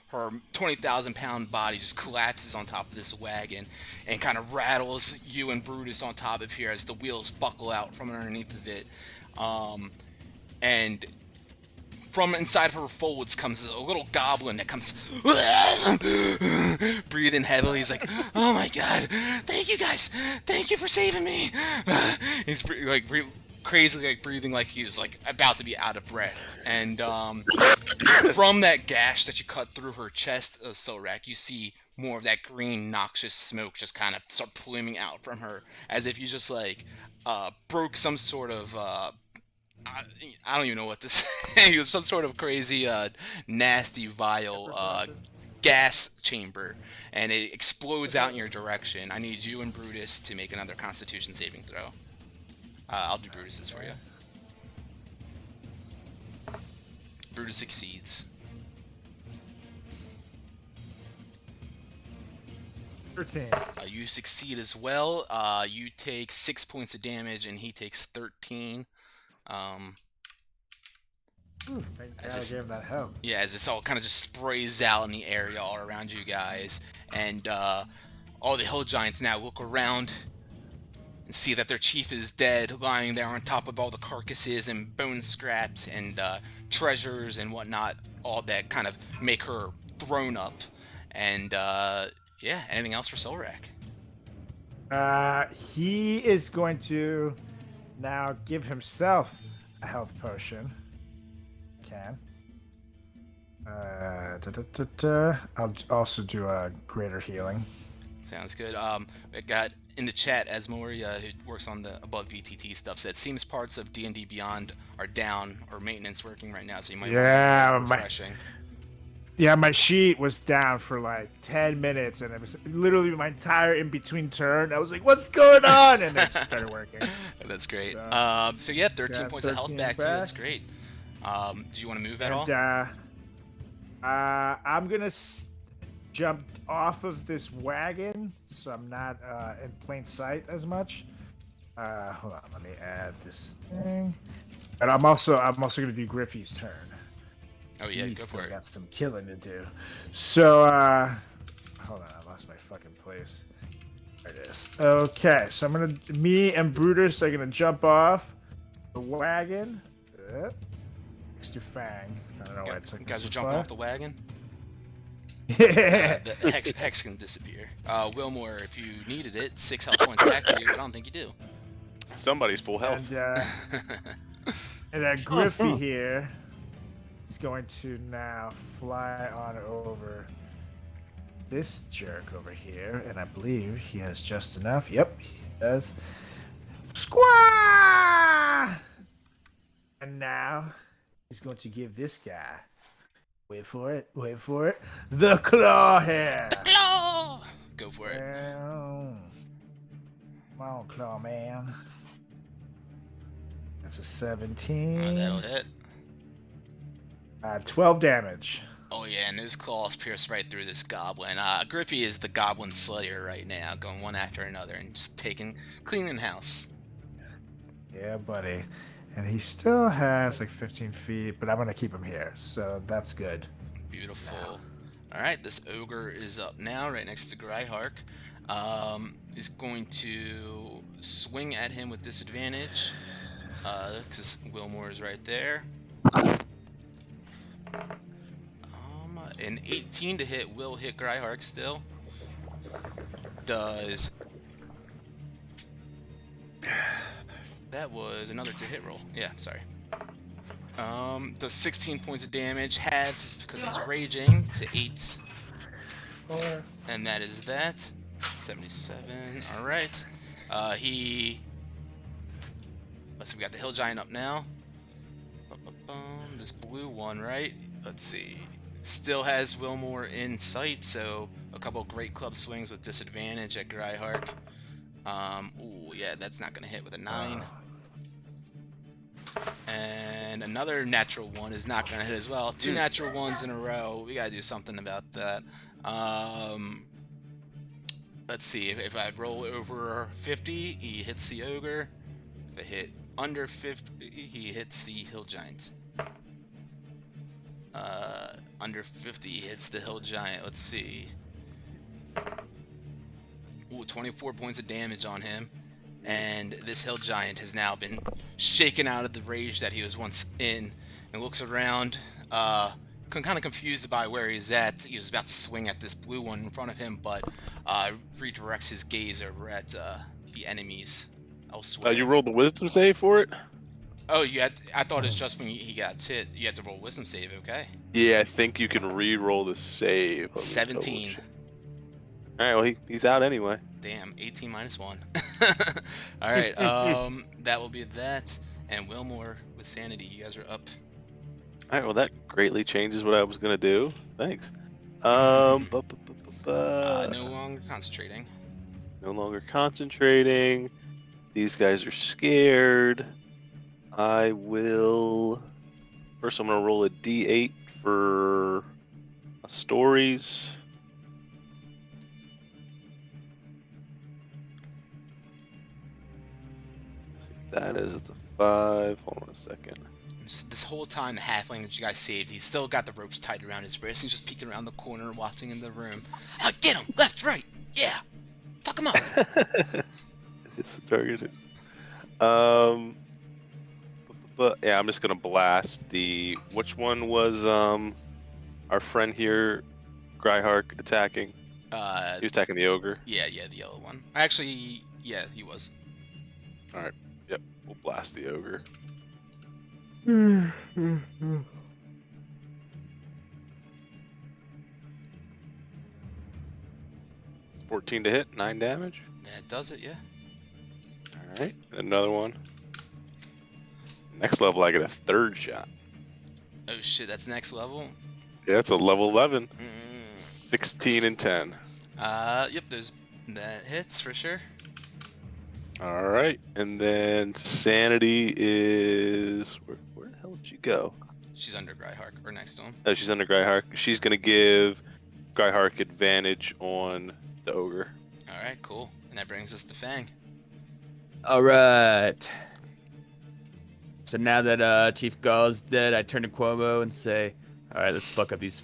her 20,000-pound body just collapses on top of this wagon and kind of rattles you and Brutus on top of here as the wheels buckle out from underneath of it. And from inside of her folds comes a little goblin that comes breathing heavily. He's like, "Oh my god, thank you guys, thank you for saving me." He's like crazily like breathing like he was like about to be out of breath. And from that gash that you cut through her chest, Solrak, you see more of that green noxious smoke just kind of start pluming out from her, as if you just like broke some sort of I don't even know what to say. Some sort of crazy, nasty, vile gas chamber, and it explodes out in your direction. I need you and Brutus to make another Constitution saving throw. I'll do Brutus's for you. Brutus succeeds. 13. You succeed as well. You take 6 points of damage, and he takes 13. Ooh, thank God I gave him that help. Yeah, as this all kind of just sprays out in the area all around you guys, and all the hill giants now look around and see that their chief is dead, lying there on top of all the carcasses and bone scraps and treasures and whatnot, all that kind of make her thrown up. And yeah, anything else for Solrak? He is going to now give himself a health potion. I'll also do a greater healing. Sounds good. I got in the chat as Moria, who works on the AboveVTT stuff, said seems parts of D&D Beyond are down or maintenance working right now, so you might want to refreshing. My sheet was down for like 10 minutes, and it was literally my entire in-between turn. I was like, what's going on? And then it just started working. That's great. So yeah, 13 points of health back to you. That's great. Do you want to move at all? I'm going to jump off of this wagon, so I'm not in plain sight as much. Hold on, let me add this thing. And I'm also going to do Griffey's turn. Oh yeah, He's go for it. Got some killing to do. So, hold on, I lost my fucking place. There it is. Okay, so me and Brutus are gonna jump off the wagon. Next to Fang. I don't know why I took. You guys this are jumping far. off the wagon. Yeah. The hex can disappear. Wilmore, if you needed it, 6 health points back to you, but I don't think you do. Somebody's full health. And, And then Griffey here is going to now fly on over this jerk over here, and I believe he has just enough. Yep, he does. Squaw! And now he's going to give this guy. Wait for it. The claw here. Claw! Go for it. Well, come on, claw man. That's a 17. That'll hit. 12 damage. Oh yeah, and those claws pierce right through this goblin. Griffey is the goblin slayer right now, going one after another and just cleaning house. Yeah, buddy. And he still has like 15 feet, but I'm going to keep him here, so that's good. Beautiful. Alright, this ogre is up now, right next to Gryhark. Is going to swing at him with disadvantage, because Wilmore is right there. An 18 to hit will hit Gryhark still. Does... That was another to hit roll. Yeah, sorry. Does 16 points of damage, halved because he's raging to 8. And that is that. 77. Alright. Let's see, we got the hill giant up now. This blue one, right? Let's see. Still has Wilmore in sight, so a couple great club swings with disadvantage at Gryhark. Ooh, yeah, that's not gonna hit with a 9. And another natural one is not gonna hit as well. 2 natural ones in a row. We gotta do something about that. Let's see, if I roll over 50, he hits the ogre. If I hit under 50, he hits the hill giant. Under 50 hits the hill giant. Let's see. Ooh, 24 points of damage on him. And this hill giant has now been shaken out of the rage that he was once in, and looks around, kind of confused by where he's at. He was about to swing at this blue one in front of him, but redirects his gaze over at the enemies elsewhere. You rolled the wisdom save for it? Oh, I thought it was just when he got hit. You had to roll wisdom save, okay? Yeah, I think you can re-roll the save. 17. Alright, well, he's out anyway. Damn, 18 minus 1. Alright, that will be that. And Wilmore with sanity, you guys are up. Alright, well, that greatly changes what I was going to do. Thanks. No longer concentrating. No longer concentrating. These guys are scared. I will... First, I'm going to roll a d8 for stories. That is, it's a 5. Hold on a second. This whole time, the halfling that you guys saved, he's still got the ropes tied around his wrist. He's just peeking around the corner, watching in the room. Get him! Left, right! Yeah! Fuck him up! It's the target. But yeah, I'm just gonna blast the. Which one was our friend here, Gryhark, attacking? He was attacking the ogre. Yeah, the yellow one. Actually, yeah, he was. All right. Yep. We'll blast the ogre. 14 to hit, 9 damage. That does it, yeah. All right, another one. Next level, I get a 3rd shot. Oh shit, that's next level. Yeah, it's a level 11. 16 and 10. Yep, that hits for sure. All right, and then sanity is where the hell did she go? She's under Gryhark, or next to him. Oh, she's under Gryhark. She's gonna give Gryhark advantage on the ogre. All right, cool. And that brings us to Fang. All right. So now that Chief Gau's dead, I turn to Cuomo and say, "All right, let's fuck up these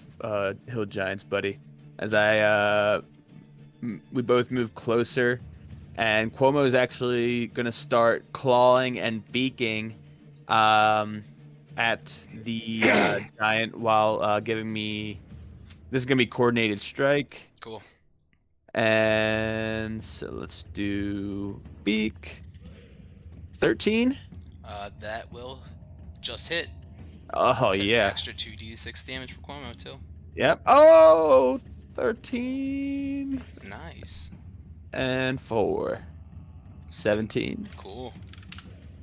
hill giants, buddy." As we both move closer, and Cuomo is actually gonna start clawing and beaking at the giant while giving me. This is gonna be coordinated strike. Cool. And so let's do beak. 13. That will just hit. Oh For the yeah. extra 2d6 damage for Cuomo too. Yep. Oh, 13 Nice. and 4. 17. Cool.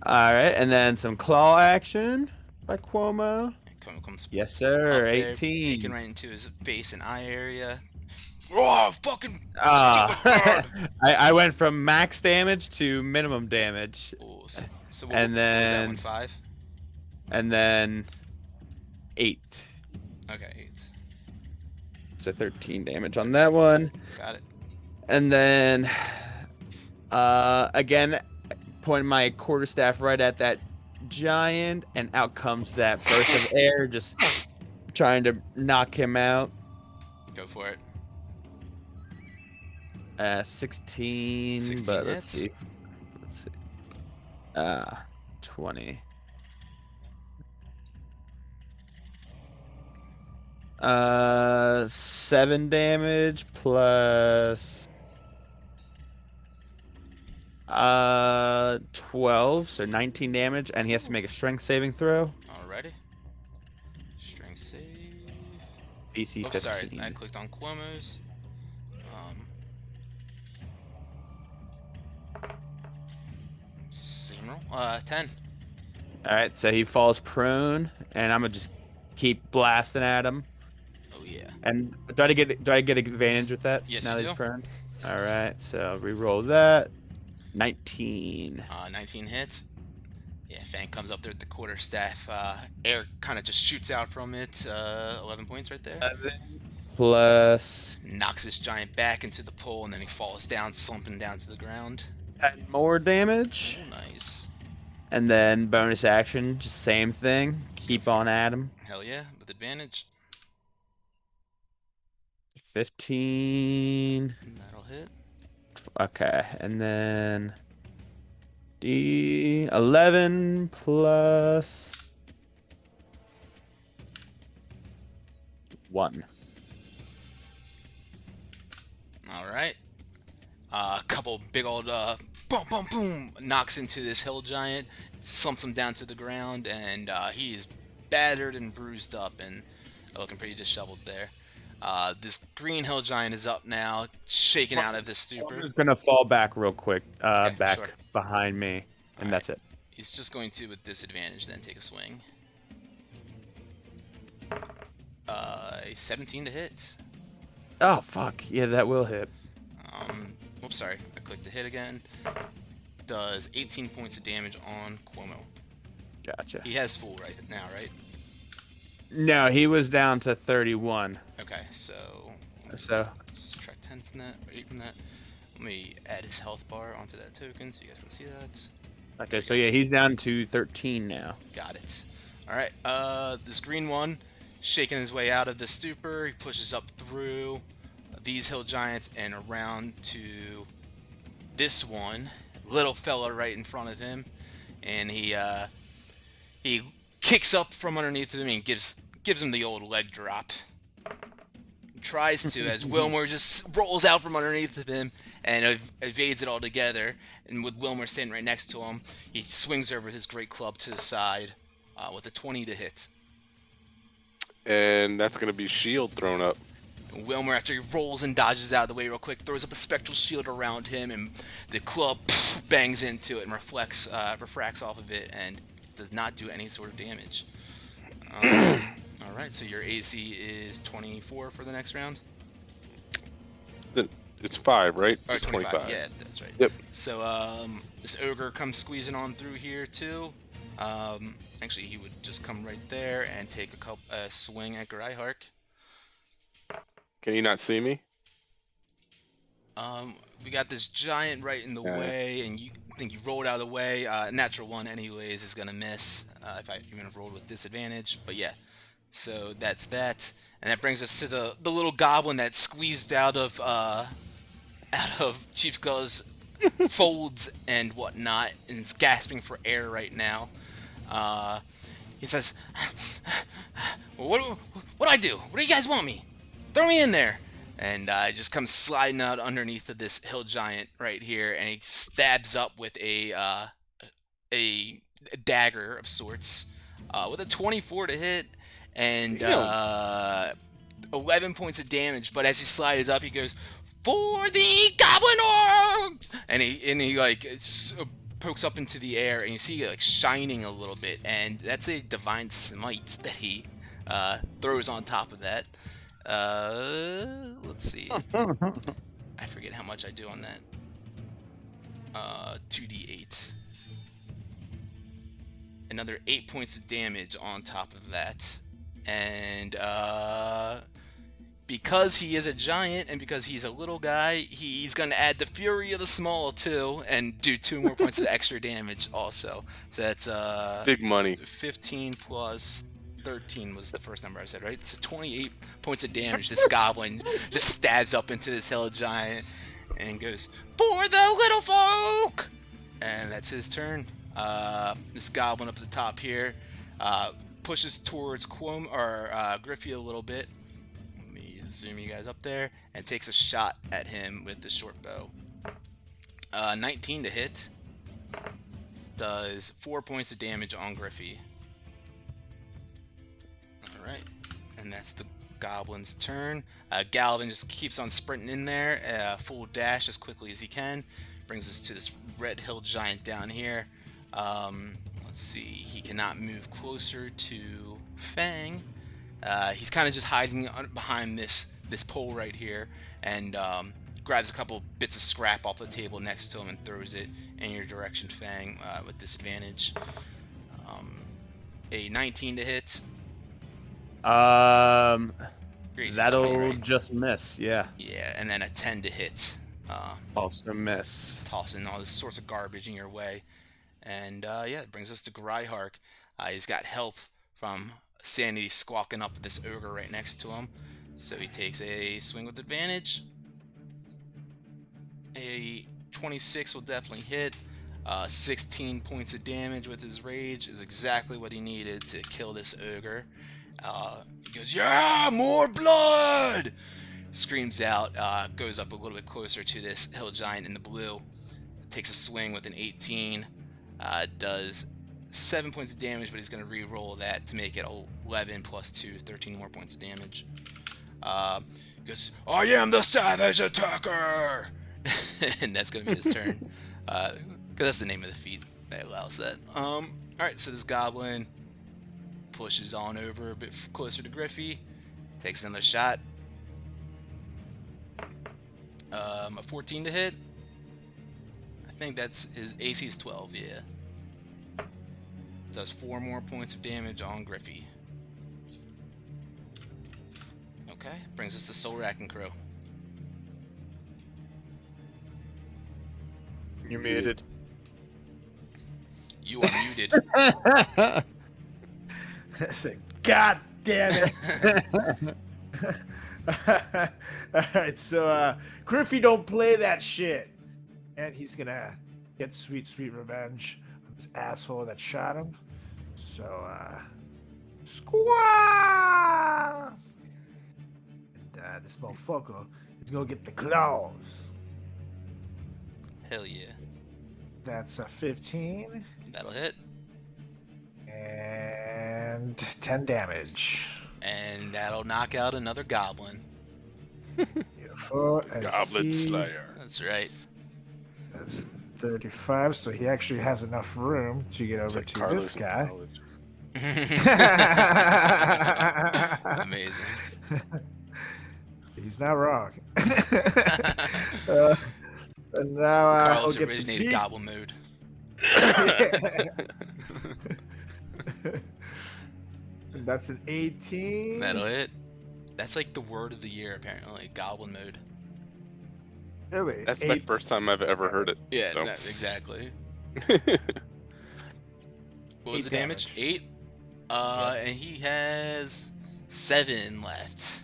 All right, and then some claw action by Cuomo. Cuomo comes Yes, up sir. there, 18. peeking right into his face and eye area. Oh, fucking Ah, stupid bird! I went from max damage to minimum damage, Oh, so what, and what was that one? then 5? and then 8. Okay, 8. So 13 damage on that one, Got it. and then again, pointing my quarterstaff right at that giant, and out comes that burst of air, just trying to knock him out. Go for it. 16, 16 but let's hits. see. Let's see. 20. 7 damage plus 12, so 19 damage, and he has to make a strength saving throw. Alrighty. Strength save. DC Oh, 15. sorry, I clicked on Cuomo's. Same roll. 10. All right, so he falls prone, and I'm gonna just keep blasting at him. Oh yeah. And do I get advantage with that? Yes, now you that he's do. prone. All right, so re-roll that. 19. 19 hits. Yeah, Fang comes up there with the quarterstaff. Air kind of just shoots out from it. 11 points right there. 11 plus Knocks this giant back into the pole, and then he falls down, slumping down to the ground. 10 more damage. Oh, nice. And then bonus action, just same thing. Keep on at him. Hell yeah, with advantage. 15. That'll hit. Okay, and then D11 plus 1. All right. A couple big old boom, boom, boom knocks into this hill giant, slumps him down to the ground, and he is battered and bruised up and looking pretty disheveled there. This green hill giant is up now, shaken out of this stupor. He's gonna fall back real quick, Okay, back sure. behind me, and Alright. that's it. He's just going to, with disadvantage, then take a swing. A 17 to hit. Oh fuck, yeah, that will hit. Oops, sorry. I clicked the hit again. Does 18 points of damage on Cuomo. Gotcha. He has full right now, right? No, he was down to 31. Okay, so So subtract 10 from that, or 8 from that. Let me add his health bar onto that token so you guys can see that. okay, so yeah, he's down to 13 now. Got it. Alright, this green one, shaking his way out of the stupor, he pushes up through these hill giants and around to this one, little fella right in front of him, and he kicks up from underneath him and gives him the old leg drop. Tries to, as Wilmer just rolls out from underneath of him and evades it altogether. And with Wilmer standing right next to him, he swings over his great club to the side with a 20 to hit. And that's going to be shield thrown up. And Wilmer, after he rolls and dodges out of the way real quick, throws up a spectral shield around him, and the club bangs into it and refracts off of it and does not do any sort of damage. Alright, so your AC is 24 for the next round? It's 5, right? Or It's 25. Yeah, that's right. Yep. So this ogre comes squeezing on through here too. Actually, he would just come right there and take a swing at Gryhark. Can you not see me? We got this giant right in the way, and you think you rolled out of the way. Natural one, anyways, is gonna miss. If I even rolled with disadvantage, but yeah. So that's that, and that brings us to the little goblin that squeezed out of Chief Gull's folds and whatnot, and is gasping for air right now. He says, "What do I do? What do you guys want me? Throw me in there!" And just comes sliding out underneath of this hill giant right here, and he stabs up with a dagger of sorts. with a 24 to hit and Damn. 11 points of damage. But as he slides up, he goes, "For the goblin orbs!" And he like pokes up into the air, and you see it like shining a little bit, and that's a divine smite that he throws on top of that. Let's see. I forget how much I do on that. 2d8. Another 8 points of damage on top of that. And because he is a giant and because he's a little guy, he's going to add the Fury of the Small too and do 2 more points of extra damage also. So that's Big money. 15 plus 13 was the first number I said, right? So 28 points of damage. This goblin just stabs up into this hill giant and goes, "For the little folk!" And that's his turn. This goblin up at the top here pushes towards Griffey a little bit. Let me zoom you guys up there and takes a shot at him with the short bow. 19 to hit. Does 4 points of damage on Griffey. Alright, and that's the goblin's turn. Galvin just keeps on sprinting in there, full dash as quickly as he can. Brings us to this red hill giant down here. Let's see, he cannot move closer to Fang. He's kind of just hiding behind this pole right here, and grabs a couple bits of scrap off the table next to him and throws it in your direction, Fang, with disadvantage. A 19 to hit. Grace, That'll right? just miss. Yeah. Yeah, and then a 10 to hit. Also miss. Tossing all this sorts of garbage in your way. And yeah, it brings us to Gryhark. He's got help from Sanity squawking up at this ogre right next to him. So he takes a swing with advantage. A 26 will definitely hit. 16 points of damage with his rage is exactly what he needed to kill this ogre. He goes, "Yeah, more blood!" Screams out, goes up a little bit closer to this hill giant in the blue. Takes a swing with an 18. Does 7 points of damage, but he's going to re-roll that to make it 11 plus 2, 13 more points of damage. He goes, "I am the savage attacker!" And that's going to be his turn. Because that's the name of the feat that allows that. Alright, so this goblin pushes on over a bit closer to Griffey. Takes another shot. A 14 to hit. I think that's his AC is 12, yeah. Does 4 more points of damage on Griffey. Okay, brings us to Soul Racking Crow. You're muted. You are muted. I said, "God damn it!" All right, so Griffey don't play that shit, and he's gonna get sweet revenge on this asshole that shot him. So, squaw! And this motherfucker is gonna get the claws. Hell yeah. That's a 15 That'll hit. and 10 damage. And that'll knock out another goblin. Beautiful. And Goblet he- Slayer. That's right. That's 35, so he actually has enough room to get over Like to Carlos this in guy. college. Amazing. He's not wrong. And now Carlos he'll get originated the goblin mode. That's an 18. That'll hit. That's like the word of the year, apparently. Goblin mode. Really? That's my 8. first time I've ever heard it. Yeah, So. exactly. What was 8 the damage? 8? And he has 7 left.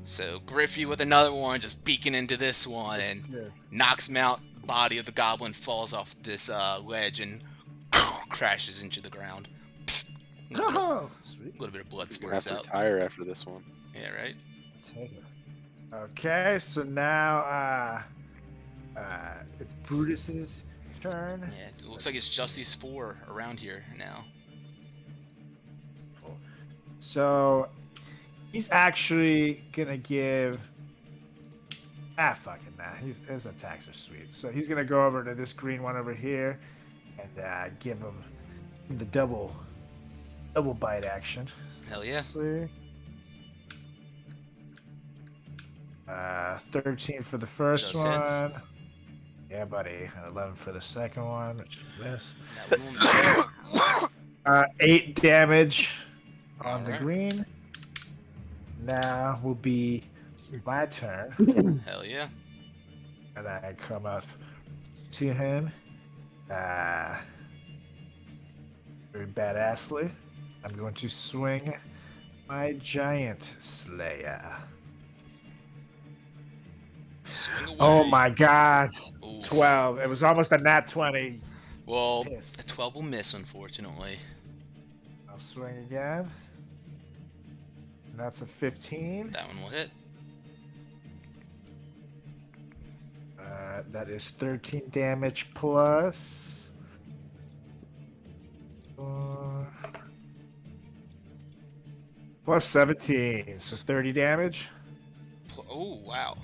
So Griffey with another one, just beaking into this one and knocks him out. The body of the goblin falls off this ledge and crashes into the ground. Oh, sweet. A little bit of blood He's gonna have squirts to out. retire after this one. Yeah, right? Take it. Okay, so now it's Brutus's turn. Yeah, it looks like it's just these 4 around here now. So he's actually gonna give. Fucking nah. His attacks are sweet. So he's gonna go over to this green one over here, and give him the double bite action. Hell yeah. Let's see. 13 for the first Just hits. one. Yeah, buddy. And 11 for the second one, which is this. That one will miss. 8 damage on the Alright. green. Now will be my turn. Hell yeah. And I come up to him. Very badassly. I'm going to swing my Giant Slayer. Swing away. Oh my god. Oof. 12. It was almost a nat 20. Well, Pissed. a 12 will miss, unfortunately. I'll swing again. And that's a 15. That one will hit. That is 13 damage plus. Plus 17. So 30 damage. Oh, wow.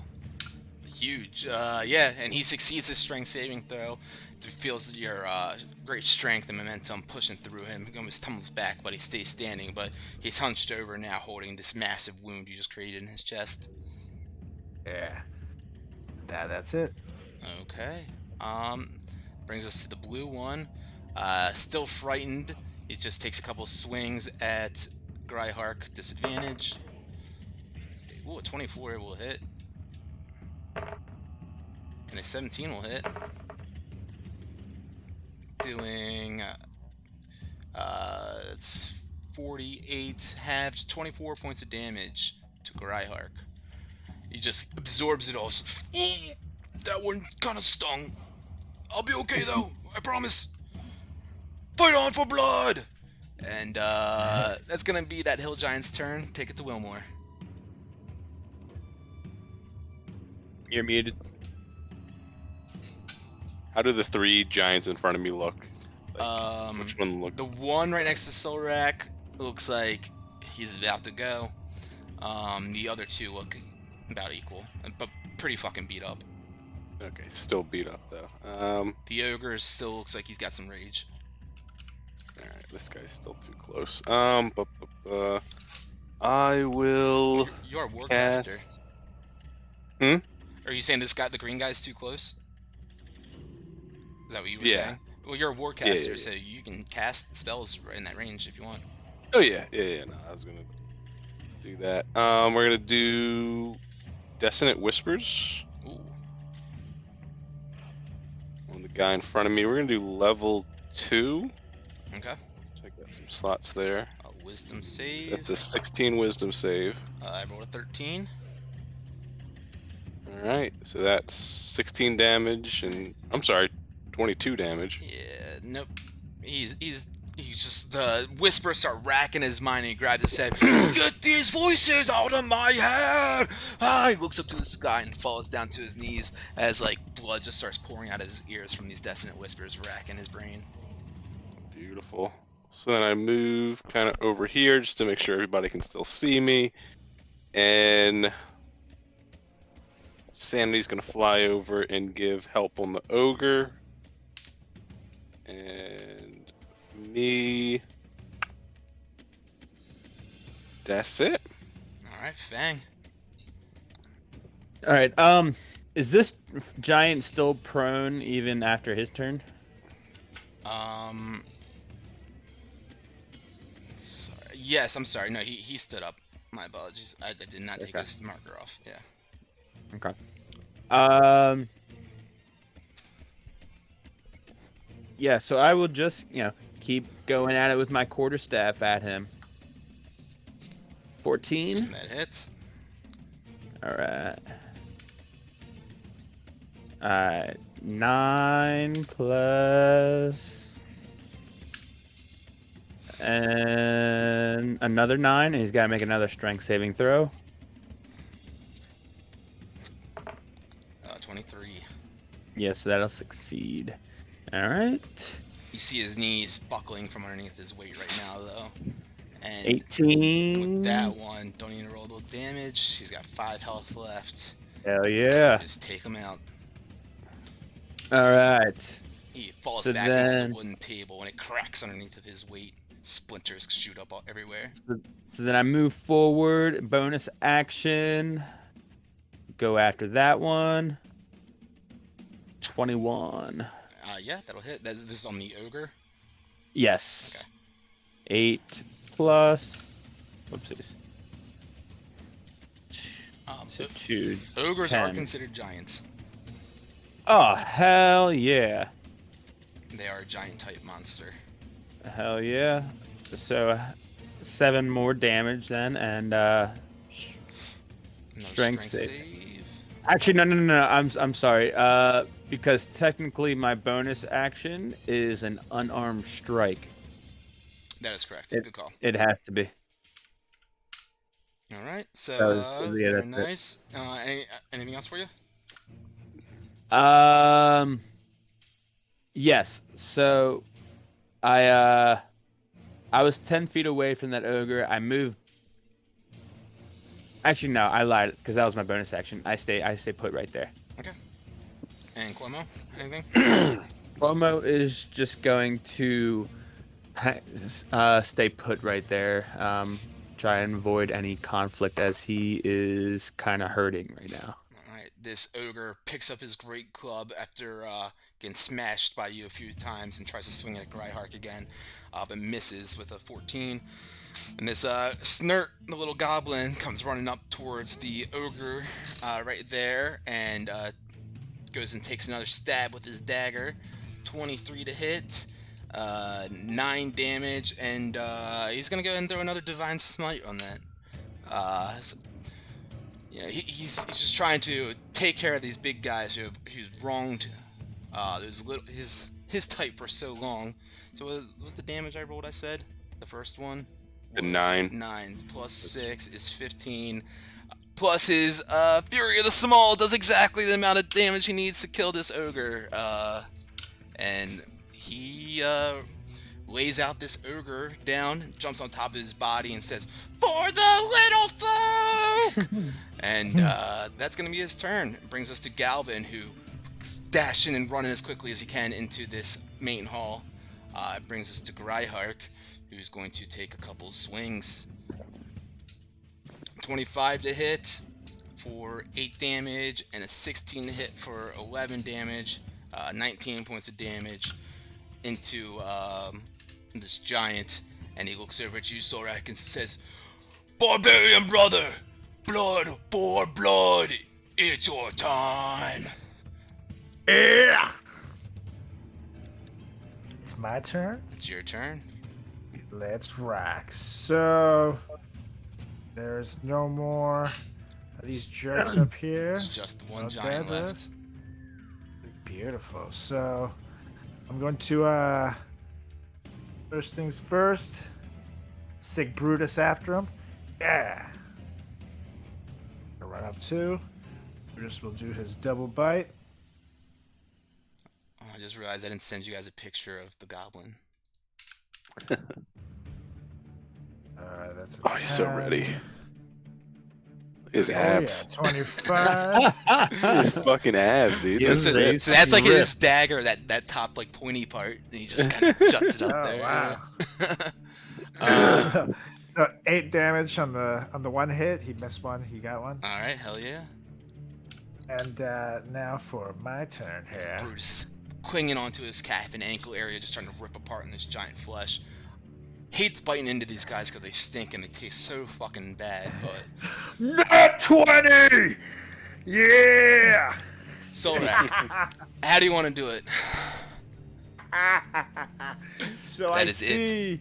Huge. Yeah, and he succeeds his strength saving throw. He feels your great strength and momentum pushing through him. He almost tumbles back, but he stays standing. But he's hunched over now, holding this massive wound you just created in his chest. Yeah. That's it. Okay. Brings us to the blue one. Still frightened. He just takes a couple swings at Gryhark. Disadvantage. Ooh, a 24 will hit. And a 17 will hit. Doing it's 48 halved, 24 points of damage to Gryhark. He just absorbs it all. That one kind of stung. I'll be okay though, I promise. Fight on for blood! And that's gonna be that Hill Giant's turn. Take it to Wilmore. You're muted. How do the 3 giants in front of me look? Which one look? The one right next to Solrak looks like he's about to go. The other 2 look about equal, but pretty fucking beat up. Okay, still beat up though. The ogre still looks like he's got some rage. Alright, this guy's still too close. I will. You're a cast- warcaster. Hmm? Are you saying this guy, the green guy's too close? Is that what you were Yeah. saying? Well, you're a warcaster, yeah. so you can cast spells right in that range if you want. Oh yeah. No, I was gonna do that. We're gonna do Dissonant Whispers Ooh. on the guy in front of me. We're gonna do level 2. Okay. So I got some slots there. A wisdom save. That's a 16 Wisdom save. I rolled a 13. All right, so that's 16 damage, and I'm sorry, 22 damage. Yeah, nope. He's just, the whispers start racking his mind, and he grabs his head. Get these voices out of my head! He looks up to the sky and falls down to his knees as like blood just starts pouring out of his ears from these dissonant whispers racking his brain. Beautiful. So then I move kind of over here just to make sure everybody can still see me, and Sanity's gonna fly over and give help on the ogre, and me. That's it. All right, Fang. All right. Is this giant still prone even after his turn? Sorry. Yes, I'm sorry. No, he stood up. My apologies. I did not take Okay. his marker off. Yeah. Okay. Yeah, so I will just, keep going at it with my quarterstaff at him. 14. That hits. All right. 9 plus. And another 9, and he's got to make another strength saving throw. 23. Yes, that'll succeed. All right. You see his knees buckling from underneath his weight right now, though. And 18. with that one, don't even roll the damage. She's got 5 health left. Hell yeah. Just take him out. All right. He falls So back into then- the wooden table and it cracks underneath of his weight. Splinters shoot up everywhere. So then I move forward. Bonus action. Go after that one. 21. Yeah, that'll hit. This is on the ogre. Yes. Okay. 8 plus. Whoopsies. So 2. Ogres are 10. considered giants. Oh, hell yeah. They are a giant type monster. Hell yeah. So 7 more damage then, and No Strength save. save. actually no. I'm sorry. Because technically my bonus action is an unarmed strike. That is correct. Good call. It has to be. All right. So yeah, very that's it. nice. Anything else for you? Yes. So I was 10 feet away from that ogre. I moved. Actually, no, I lied because that was my bonus action. I stay put right there. Okay. And Cuomo, anything? Cuomo is just going to stay put right there. Try and avoid any conflict as he is kind of hurting right now. All right. This ogre picks up his great club after getting smashed by you a few times and tries to swing at Gryhark again, but misses with a 14. And this Snert, the little goblin, comes running up towards the ogre right there and goes and takes another stab with his dagger. 23 to hit, 9 damage, and he's going to go ahead and throw another Divine Smite on that. He's just trying to take care of these big guys who's wronged his type for so long. So what was the damage I rolled, I said? The first one? The 9. 9 plus 6 is 15. Plus his Fury of the Small does exactly the amount of damage he needs to kill this ogre. And he lays out this ogre down, jumps on top of his body and says, "For the little folk!" And that's going to be his turn. It brings us to Galvin, who dashing and running as quickly as he can into this main hall. It brings us to Gryhark, who's going to take a couple swings. 25 to hit for 8 damage, and a 16 to hit for 11 damage. 19 points of damage into this giant, and he looks over at you, Sorak, and says, "Barbarian brother, blood for blood, it's your time." Yeah. It's my turn. It's your turn. Let's rock. So there's no more of these jerks up here. It's just one Okay, giant bud. left. Beautiful. So I'm going to first things first. Sick Brutus after him. Yeah. Run up 2. Brutus will do his double bite. Oh, I just realized I didn't send you guys a picture of the goblin. That's a Oh, he's so 10. ready. His Oh, abs. yeah, 25. His fucking abs, dude. Yeah, That's So, it. so that's like ripped. his dagger, that top like pointy part, and he just kind of juts it up Oh, there. wow. So 8 damage on the one hit. He missed one. He got one. All right, hell yeah. And now for my turn here. Brutus is clinging onto his calf and ankle area, just trying to rip apart in this giant flesh. Hates biting into these guys because they stink and they taste so fucking bad, but... Not 20! Yeah! Solrak, how do you want to do it? So That is it.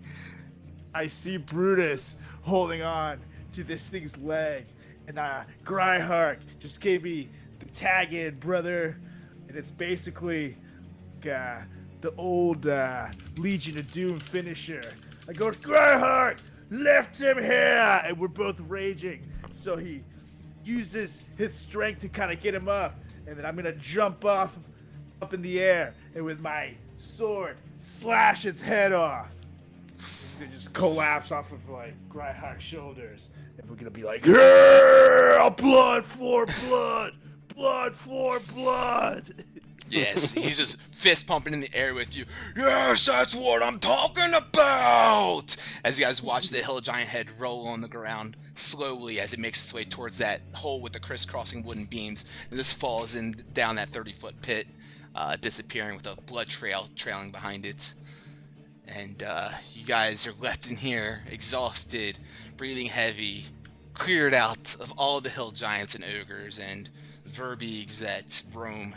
I see Brutus holding on to this thing's leg, and Gryhark just gave me the tag in, brother, and it's basically the old Legion of Doom finisher. I go, Gryhark, lift him here, and we're both raging. So he uses his strength to kind of get him up, and then I'm gonna jump up in the air, and with my sword slash its head off. they just collapse off of like Gryhawk's shoulders, and we're gonna be like, yeah, blood for blood, blood for blood. Yes, he's just fist pumping in the air with you. Yes, that's what I'm talking about! As you guys watch the hill giant head roll on the ground slowly as it makes its way towards that hole with the crisscrossing wooden beams, and this falls in down that 30-foot pit, disappearing with a blood trail trailing behind it. And you guys are left in here, exhausted, breathing heavy, cleared out of all the hill giants and ogres and verbigs that roam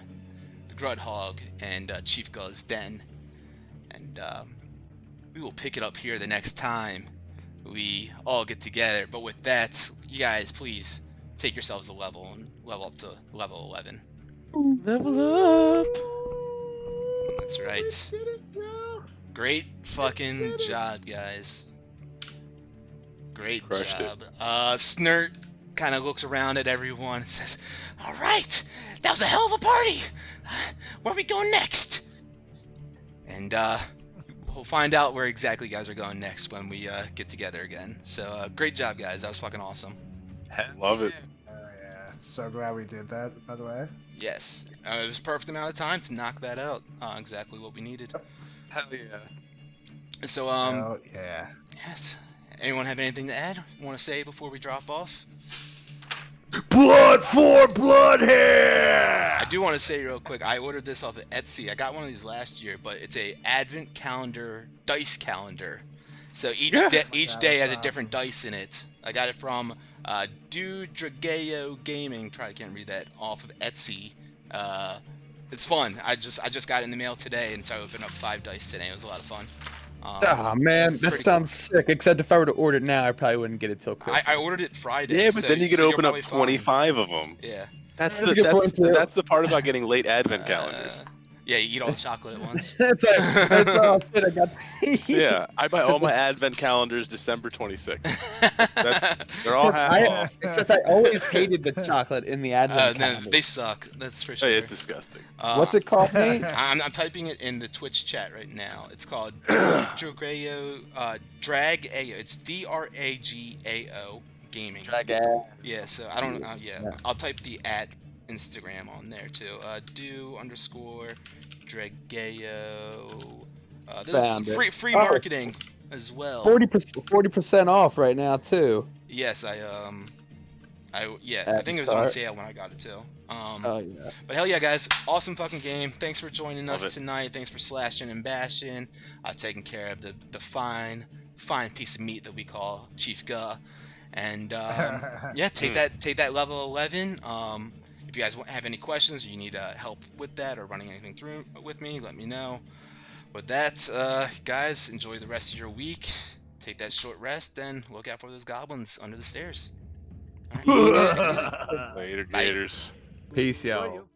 Grudhog and Chief Guz's den, and we will pick it up here the next time we all get together. But with that, you guys, please take yourselves a level and level up to level 11. Level up. That's right. Great fucking job, guys. Great Crushed job. Snert kind of looks around at everyone and says, "All right, that was a hell of a party. Where are we going next?" And we'll find out where exactly you guys are going next when we get together again. So great job, guys. That was fucking awesome. Love it. Oh yeah, so glad we did that. By the way. Yes, it was a perfect amount of time to knock that out. Exactly what we needed. Hell yeah. So Oh yeah. yes. Anyone have anything to add? Want to say before we drop off? Blood for blood here. I do want to say real quick, I ordered this off of Etsy. I got one of these last year, but it's a advent calendar dice calendar. So each day has a different dice in it. I got it from Dudrageo Gaming. Probably can't read that, off of Etsy. It's fun. I just got it in the mail today, and so I opened up 5 dice today. It was a lot of fun. Ah, man, that pretty sounds sick. Except if I were to order it now, I probably wouldn't get it till Christmas. I ordered it Friday. Yeah, but so, then you can so you're open up probably fine. 25 of them. Yeah. That's That's a good point, too. that's the part about getting late advent calendars. Yeah, you eat all the chocolate at once. That's all shit I got. Yeah, I buy all my advent calendars December 26th. They're all half off. Except I always hated the chocolate in the advent No, calendar. they suck. That's for sure. Hey, it's disgusting. What's it called, Nate? I'm typing it in the Twitch chat right now. It's called Dragao Dragao. It's Dragao Gaming. Dragon. Yeah. So I don't. Yeah. I'll type the @ Instagram on there too. Do_Dragao. Found There's it. free marketing as well. 40% off right now too. Yes, I At think it was the on start. sale when I got it too. Oh yeah. But hell yeah, guys, awesome fucking game. Thanks for joining Love us it. tonight. Thanks for slashing and bashing, taking care of the fine piece of meat that we call Chief Guh. And yeah, take that level 11. If you guys have any questions or you need help with that or running anything through with me, let me know. With that, guys, enjoy the rest of your week. Take that short rest, then look out for those goblins under the stairs. All right, take it easy. Later, Bye. gators. Peace, y'all.